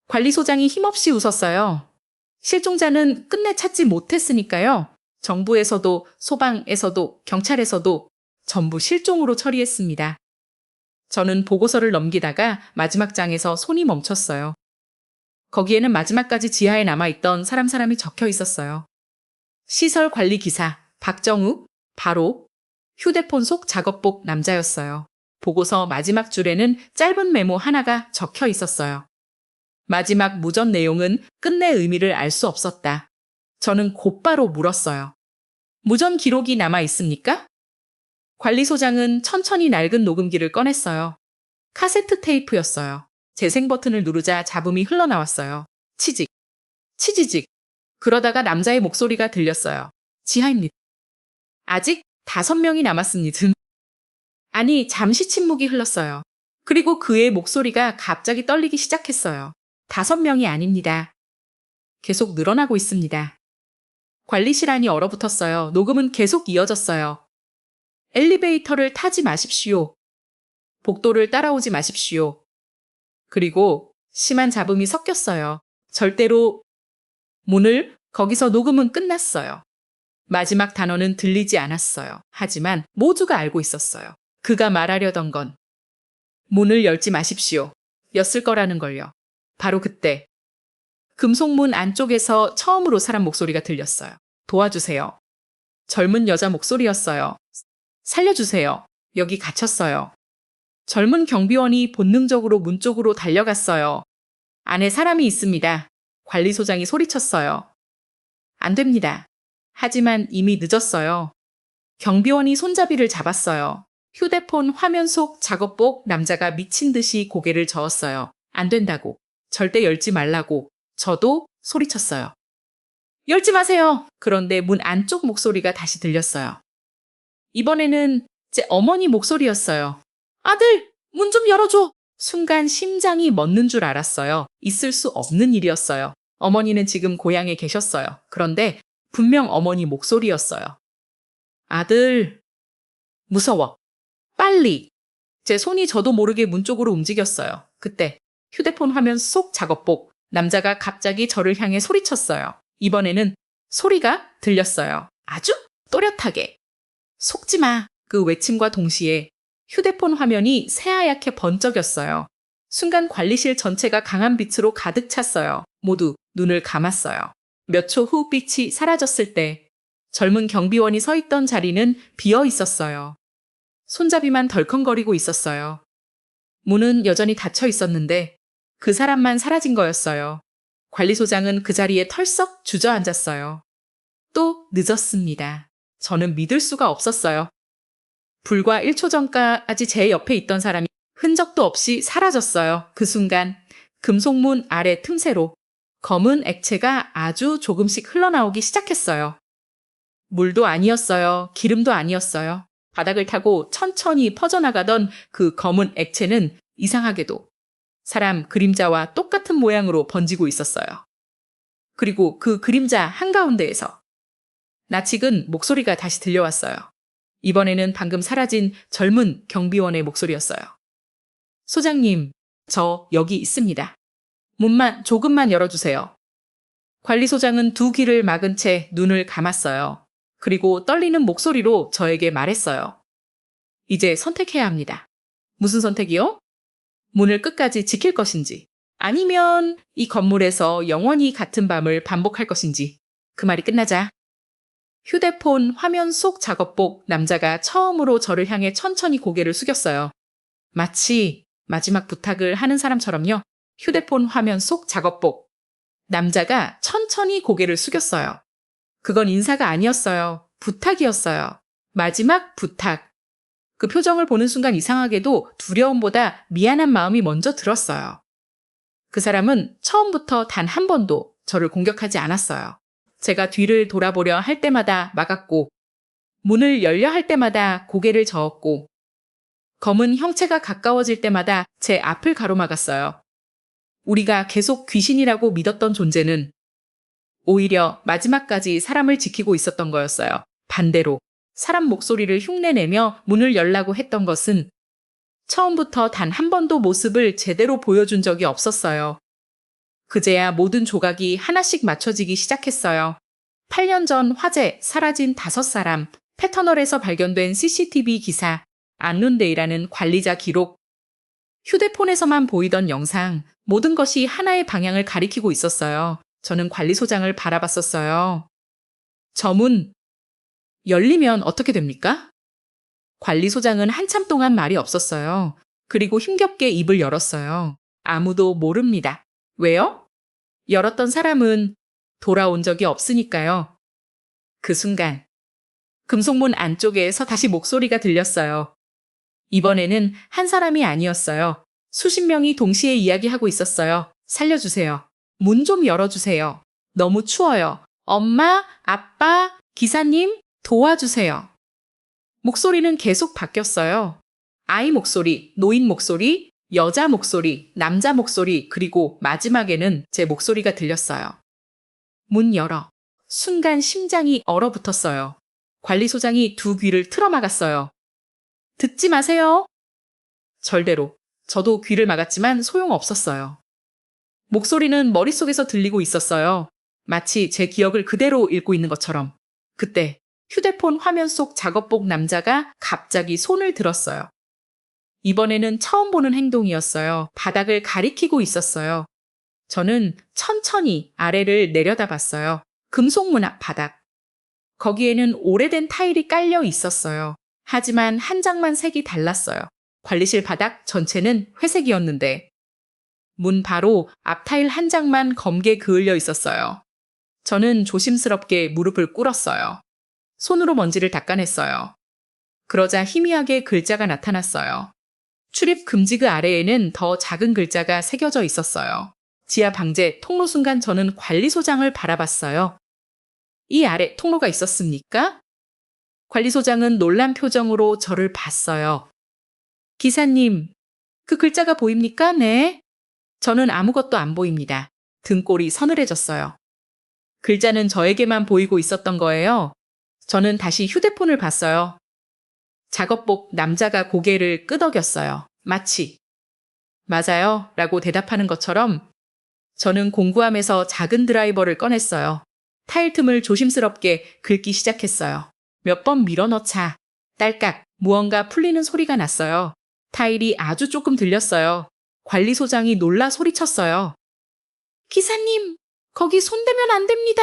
관리소장이 힘없이 웃었어요. 실종자는 끝내 찾지 못했으니까요. 정부에서도 소방에서도 경찰에서도 전부 실종으로 처리했습니다. 저는 보고서를 넘기다가 마지막 장에서 손이 멈췄어요. 거기에는 마지막까지 지하에 남아있던 사람이 적혀 있었어요. 시설관리기사 박정욱, 바로 휴대폰 속 작업복 남자였어요. 보고서 마지막 줄에는 짧은 메모 하나가 적혀 있었어요. 마지막 무전 내용은 끝내 의미를 알 수 없었다. 저는 곧바로 물었어요. 무전 기록이 남아 있습니까? 관리소장은 천천히 낡은 녹음기를 꺼냈어요. 카세트 테이프였어요. 재생 버튼을 누르자 잡음이 흘러나왔어요. 치직, 치지직. 그러다가 남자의 목소리가 들렸어요. 지하입니다. 아직 5명이 남았습니다. 아니, 잠시 침묵이 흘렀어요. 그리고 그의 목소리가 갑자기 떨리기 시작했어요. 5명이 아닙니다. 계속 늘어나고 있습니다. 관리실 안이 얼어붙었어요. 녹음은 계속 이어졌어요. 엘리베이터를 타지 마십시오. 복도를 따라오지 마십시오. 그리고 심한 잡음이 섞였어요. 절대로 문을 거기서 녹음은 끝났어요. 마지막 단어는 들리지 않았어요. 하지만 모두가 알고 있었어요. 그가 말하려던 건 문을 열지 마십시오. 였을 거라는 걸요. 바로 그때 금속문 안쪽에서 처음으로 사람 목소리가 들렸어요. 도와주세요. 젊은 여자 목소리였어요. 살려주세요. 여기 갇혔어요. 젊은 경비원이 본능적으로 문 쪽으로 달려갔어요. 안에 사람이 있습니다. 관리소장이 소리쳤어요. 안 됩니다. 하지만 이미 늦었어요. 경비원이 손잡이를 잡았어요. 휴대폰 화면 속 작업복 남자가 미친 듯이 고개를 저었어요. 안 된다고. 절대 열지 말라고. 저도 소리쳤어요. 열지 마세요. 그런데 문 안쪽 목소리가 다시 들렸어요. 이번에는 제 어머니 목소리였어요. 아들, 문 좀 열어줘. 순간 심장이 멎는 줄 알았어요. 있을 수 없는 일이었어요. 어머니는 지금 고향에 계셨어요. 그런데 분명 어머니 목소리였어요. 아들, 무서워. 빨리. 제 손이 저도 모르게 문 쪽으로 움직였어요. 그때 휴대폰 화면 속 작업복 남자가 갑자기 저를 향해 소리쳤어요. 이번에는 소리가 들렸어요. 아주 또렷하게. 속지 마. 그 외침과 동시에 휴대폰 화면이 새하얗게 번쩍였어요. 순간 관리실 전체가 강한 빛으로 가득 찼어요. 모두 눈을 감았어요. 몇 초 후 빛이 사라졌을 때 젊은 경비원이 서 있던 자리는 비어 있었어요. 손잡이만 덜컹거리고 있었어요. 문은 여전히 닫혀 있었는데 그 사람만 사라진 거였어요. 관리소장은 그 자리에 털썩 주저앉았어요. 또 늦었습니다. 저는 믿을 수가 없었어요. 불과 1초 전까지 제 옆에 있던 사람이 흔적도 없이 사라졌어요. 그 순간 금속문 아래 틈새로 검은 액체가 아주 조금씩 흘러나오기 시작했어요. 물도 아니었어요. 기름도 아니었어요. 바닥을 타고 천천히 퍼져나가던 그 검은 액체는 이상하게도 사람 그림자와 똑같은 모양으로 번지고 있었어요. 그리고 그 그림자 한가운데에서 낯익은 목소리가 다시 들려왔어요. 이번에는 방금 사라진 젊은 경비원의 목소리였어요. 소장님, 저 여기 있습니다. 문만 조금만 열어주세요. 관리소장은 두 귀를 막은 채 눈을 감았어요. 그리고 떨리는 목소리로 저에게 말했어요. 이제 선택해야 합니다. 무슨 선택이요? 문을 끝까지 지킬 것인지, 아니면 이 건물에서 영원히 같은 밤을 반복할 것인지. 그 말이 끝나자 휴대폰 화면 속 작업복 남자가 처음으로 저를 향해 천천히 고개를 숙였어요. 마치 마지막 부탁을 하는 사람처럼요. 휴대폰 화면 속 작업복. 남자가 천천히 고개를 숙였어요. 그건 인사가 아니었어요. 부탁이었어요. 마지막 부탁. 그 표정을 보는 순간 이상하게도 두려움보다 미안한 마음이 먼저 들었어요. 그 사람은 처음부터 단 한 번도 저를 공격하지 않았어요. 제가 뒤를 돌아보려 할 때마다 막았고, 문을 열려 할 때마다 고개를 저었고, 검은 형체가 가까워질 때마다 제 앞을 가로막았어요. 우리가 계속 귀신이라고 믿었던 존재는 오히려 마지막까지 사람을 지키고 있었던 거였어요. 반대로 사람 목소리를 흉내내며 문을 열라고 했던 것은 처음부터 단 한 번도 모습을 제대로 보여준 적이 없었어요. 그제야 모든 조각이 하나씩 맞춰지기 시작했어요. 8년 전 화재 사라진 5사람, 패터널에서 발견된 CCTV 기사, 안룬데이라는 관리자 기록, 휴대폰에서만 보이던 영상, 모든 것이 하나의 방향을 가리키고 있었어요. 저는 관리소장을 바라봤었어요. 저 문 열리면 어떻게 됩니까? 관리소장은 한참 동안 말이 없었어요. 그리고 힘겹게 입을 열었어요. 아무도 모릅니다. 왜요? 열었던 사람은 돌아온 적이 없으니까요. 그 순간 금속문 안쪽에서 다시 목소리가 들렸어요. 이번에는 한 사람이 아니었어요. 수십 명이 동시에 이야기하고 있었어요. 살려주세요. 문 좀 열어주세요. 너무 추워요. 엄마, 아빠, 기사님, 도와주세요. 목소리는 계속 바뀌었어요. 아이 목소리, 노인 목소리, 여자 목소리, 남자 목소리, 그리고 마지막에는 제 목소리가 들렸어요. 문 열어. 순간 심장이 얼어붙었어요. 관리소장이 두 귀를 틀어막았어요. 듣지 마세요. 절대로. 저도 귀를 막았지만 소용없었어요. 목소리는 머릿속에서 들리고 있었어요. 마치 제 기억을 그대로 읽고 있는 것처럼. 그때 휴대폰 화면 속 작업복 남자가 갑자기 손을 들었어요. 이번에는 처음 보는 행동이었어요. 바닥을 가리키고 있었어요. 저는 천천히 아래를 내려다봤어요. 금속 문학 바닥. 거기에는 오래된 타일이 깔려 있었어요. 하지만 한 장만 색이 달랐어요. 관리실 바닥 전체는 회색이었는데 문 바로 앞 타일 한 장만 검게 그을려 있었어요. 저는 조심스럽게 무릎을 꿇었어요. 손으로 먼지를 닦아냈어요. 그러자 희미하게 글자가 나타났어요. 출입 금지 아래에는 더 작은 글자가 새겨져 있었어요. 지하 방제 통로. 순간 저는 관리소장을 바라봤어요. 이 아래 통로가 있었습니까? 관리소장은 놀란 표정으로 저를 봤어요. 기사님, 그 글자가 보입니까? 네. 저는 아무것도 안 보입니다. 등골이 서늘해졌어요. 글자는 저에게만 보이고 있었던 거예요. 저는 다시 휴대폰을 봤어요. 작업복 남자가 고개를 끄덕였어요. 마치 맞아요 라고 대답하는 것처럼. 저는 공구함에서 작은 드라이버를 꺼냈어요. 타일 틈을 조심스럽게 긁기 시작했어요. 몇 번 밀어넣자. 딸깍 무언가 풀리는 소리가 났어요. 타일이 아주 조금 들렸어요. 관리소장이 놀라 소리쳤어요. 기사님, 거기 손대면 안 됩니다.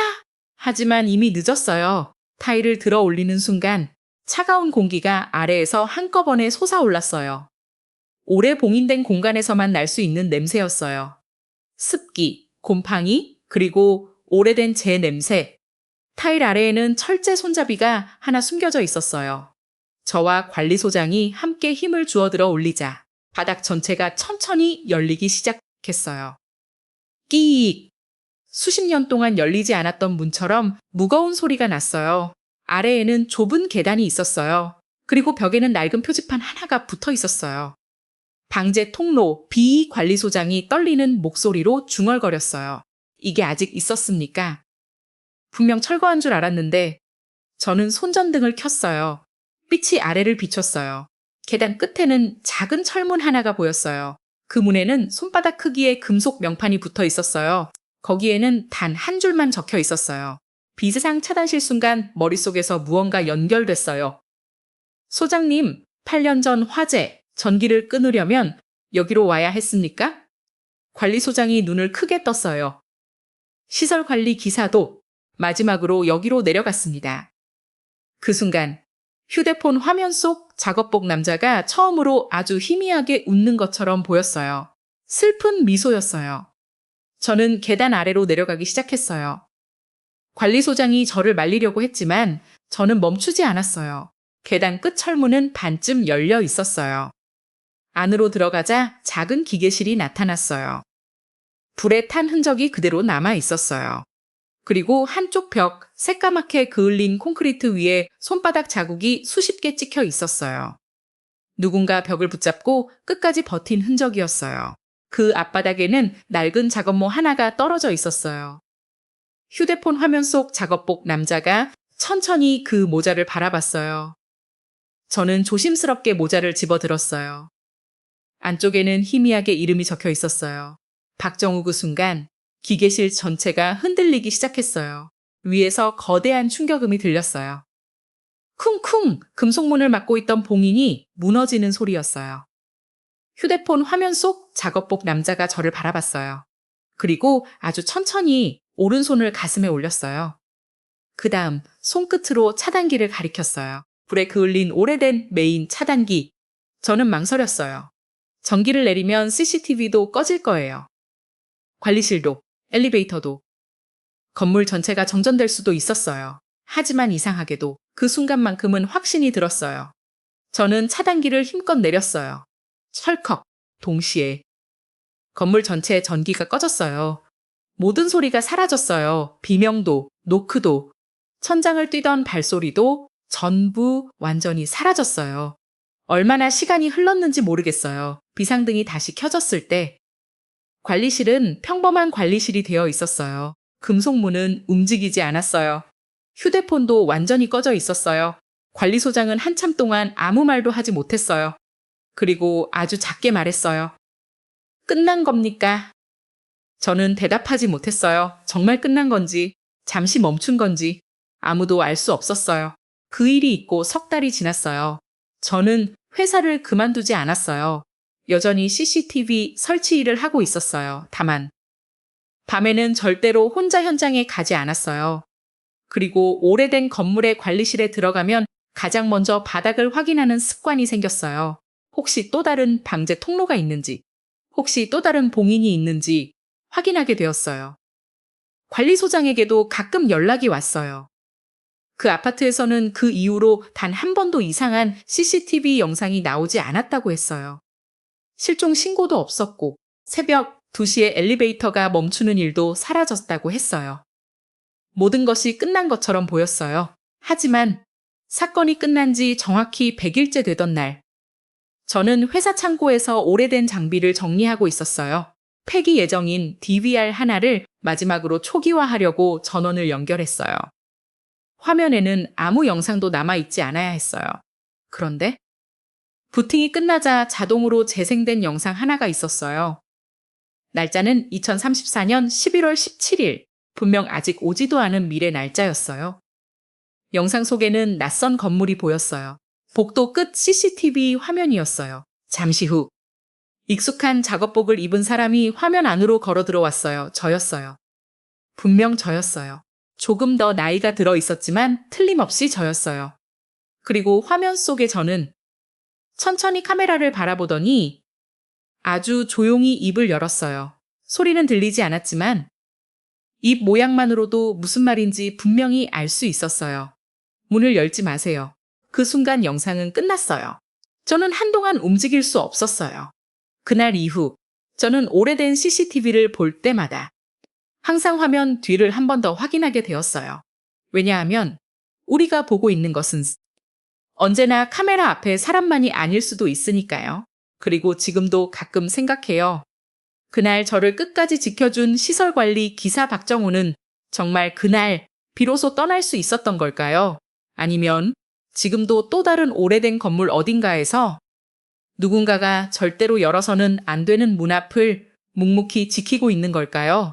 하지만 이미 늦었어요. 타일을 들어 올리는 순간 차가운 공기가 아래에서 한꺼번에 솟아올랐어요. 오래 봉인된 공간에서만 날 수 있는 냄새였어요. 습기, 곰팡이, 그리고 오래된 재 냄새. 타일 아래에는 철제 손잡이가 하나 숨겨져 있었어요. 저와 관리소장이 함께 힘을 주어 들어 올리자 바닥 전체가 천천히 열리기 시작했어요. 끼익! 수십 년 동안 열리지 않았던 문처럼 무거운 소리가 났어요. 아래에는 좁은 계단이 있었어요. 그리고 벽에는 낡은 표지판 하나가 붙어 있었어요. 방제 통로, 비관리소장이 떨리는 목소리로 중얼거렸어요. 이게 아직 있었습니까? 분명 철거한 줄 알았는데 저는 손전등을 켰어요. 빛이 아래를 비췄어요. 계단 끝에는 작은 철문 하나가 보였어요. 그 문에는 손바닥 크기의 금속 명판이 붙어 있었어요. 거기에는 단 한 줄만 적혀 있었어요. 비세상 차단실. 순간 머릿속에서 무언가 연결됐어요. 소장님, 8년 전 화재, 전기를 끊으려면 여기로 와야 했습니까? 관리소장이 눈을 크게 떴어요. 시설관리 기사도 마지막으로 여기로 내려갔습니다. 그 순간 휴대폰 화면 속 작업복 남자가 처음으로 아주 희미하게 웃는 것처럼 보였어요. 슬픈 미소였어요. 저는 계단 아래로 내려가기 시작했어요. 관리소장이 저를 말리려고 했지만 저는 멈추지 않았어요. 계단 끝 철문은 반쯤 열려 있었어요. 안으로 들어가자 작은 기계실이 나타났어요. 불에 탄 흔적이 그대로 남아 있었어요. 그리고 한쪽 벽 새까맣게 그을린 콘크리트 위에 손바닥 자국이 수십 개 찍혀 있었어요. 누군가 벽을 붙잡고 끝까지 버틴 흔적이었어요. 그 앞바닥에는 낡은 작업모 하나가 떨어져 있었어요. 휴대폰 화면 속 작업복 남자가 천천히 그 모자를 바라봤어요. 저는 조심스럽게 모자를 집어들었어요. 안쪽에는 희미하게 이름이 적혀 있었어요. 박정우. 그 순간 기계실 전체가 흔들리기 시작했어요. 위에서 거대한 충격음이 들렸어요. 쿵쿵! 금속문을 막고 있던 봉인이 무너지는 소리였어요. 휴대폰 화면 속 작업복 남자가 저를 바라봤어요. 그리고 아주 천천히 오른손을 가슴에 올렸어요. 그 다음 손끝으로 차단기를 가리켰어요. 불에 그을린 오래된 메인 차단기. 저는 망설였어요. 전기를 내리면 CCTV도 꺼질 거예요. 관리실도, 엘리베이터도. 건물 전체가 정전될 수도 있었어요. 하지만 이상하게도 그 순간만큼은 확신이 들었어요. 저는 차단기를 힘껏 내렸어요. 철컥, 동시에. 건물 전체에 전기가 꺼졌어요. 모든 소리가 사라졌어요. 비명도, 노크도, 천장을 뛰던 발소리도 전부 완전히 사라졌어요. 얼마나 시간이 흘렀는지 모르겠어요. 비상등이 다시 켜졌을 때 관리실은 평범한 관리실이 되어 있었어요. 금속문은 움직이지 않았어요. 휴대폰도 완전히 꺼져 있었어요. 관리소장은 한참 동안 아무 말도 하지 못했어요. 그리고 아주 작게 말했어요. 끝난 겁니까? 저는 대답하지 못했어요. 정말 끝난 건지, 잠시 멈춘 건지 아무도 알 수 없었어요. 그 일이 있고 석 달이 지났어요. 저는 회사를 그만두지 않았어요. 여전히 CCTV 설치 일을 하고 있었어요. 다만 밤에는 절대로 혼자 현장에 가지 않았어요. 그리고 오래된 건물의 관리실에 들어가면 가장 먼저 바닥을 확인하는 습관이 생겼어요. 혹시 또 다른 방제 통로가 있는지, 혹시 또 다른 봉인이 있는지 확인하게 되었어요. 관리소장에게도 가끔 연락이 왔어요. 그 아파트에서는 그 이후로 단 한 번도 이상한 CCTV 영상이 나오지 않았다고 했어요. 실종 신고도 없었고 새벽 2시에 엘리베이터가 멈추는 일도 사라졌다고 했어요. 모든 것이 끝난 것처럼 보였어요. 하지만 사건이 끝난 지 정확히 100일째 되던 날, 저는 회사 창고에서 오래된 장비를 정리하고 있었어요. 폐기 예정인 DVR 하나를 마지막으로 초기화하려고 전원을 연결했어요. 화면에는 아무 영상도 남아있지 않아야 했어요. 그런데 부팅이 끝나자 자동으로 재생된 영상 하나가 있었어요. 날짜는 2034년 11월 17일, 분명 아직 오지도 않은 미래 날짜였어요. 영상 속에는 낯선 건물이 보였어요. 복도 끝 CCTV 화면이었어요. 잠시 후 익숙한 작업복을 입은 사람이 화면 안으로 걸어 들어왔어요. 저였어요. 분명 저였어요. 조금 더 나이가 들어 있었지만 틀림없이 저였어요. 그리고 화면 속의 저는 천천히 카메라를 바라보더니 아주 조용히 입을 열었어요. 소리는 들리지 않았지만 입 모양만으로도 무슨 말인지 분명히 알 수 있었어요. 문을 열지 마세요. 그 순간 영상은 끝났어요. 저는 한동안 움직일 수 없었어요. 그날 이후 저는 오래된 CCTV를 볼 때마다 항상 화면 뒤를 한 번 더 확인하게 되었어요. 왜냐하면 우리가 보고 있는 것은 언제나 카메라 앞에 사람만이 아닐 수도 있으니까요. 그리고 지금도 가끔 생각해요. 그날 저를 끝까지 지켜준 시설관리 기사 박정우는 정말 그날 비로소 떠날 수 있었던 걸까요? 아니면 지금도 또 다른 오래된 건물 어딘가에서 누군가가 절대로 열어서는 안 되는 문 앞을 묵묵히 지키고 있는 걸까요?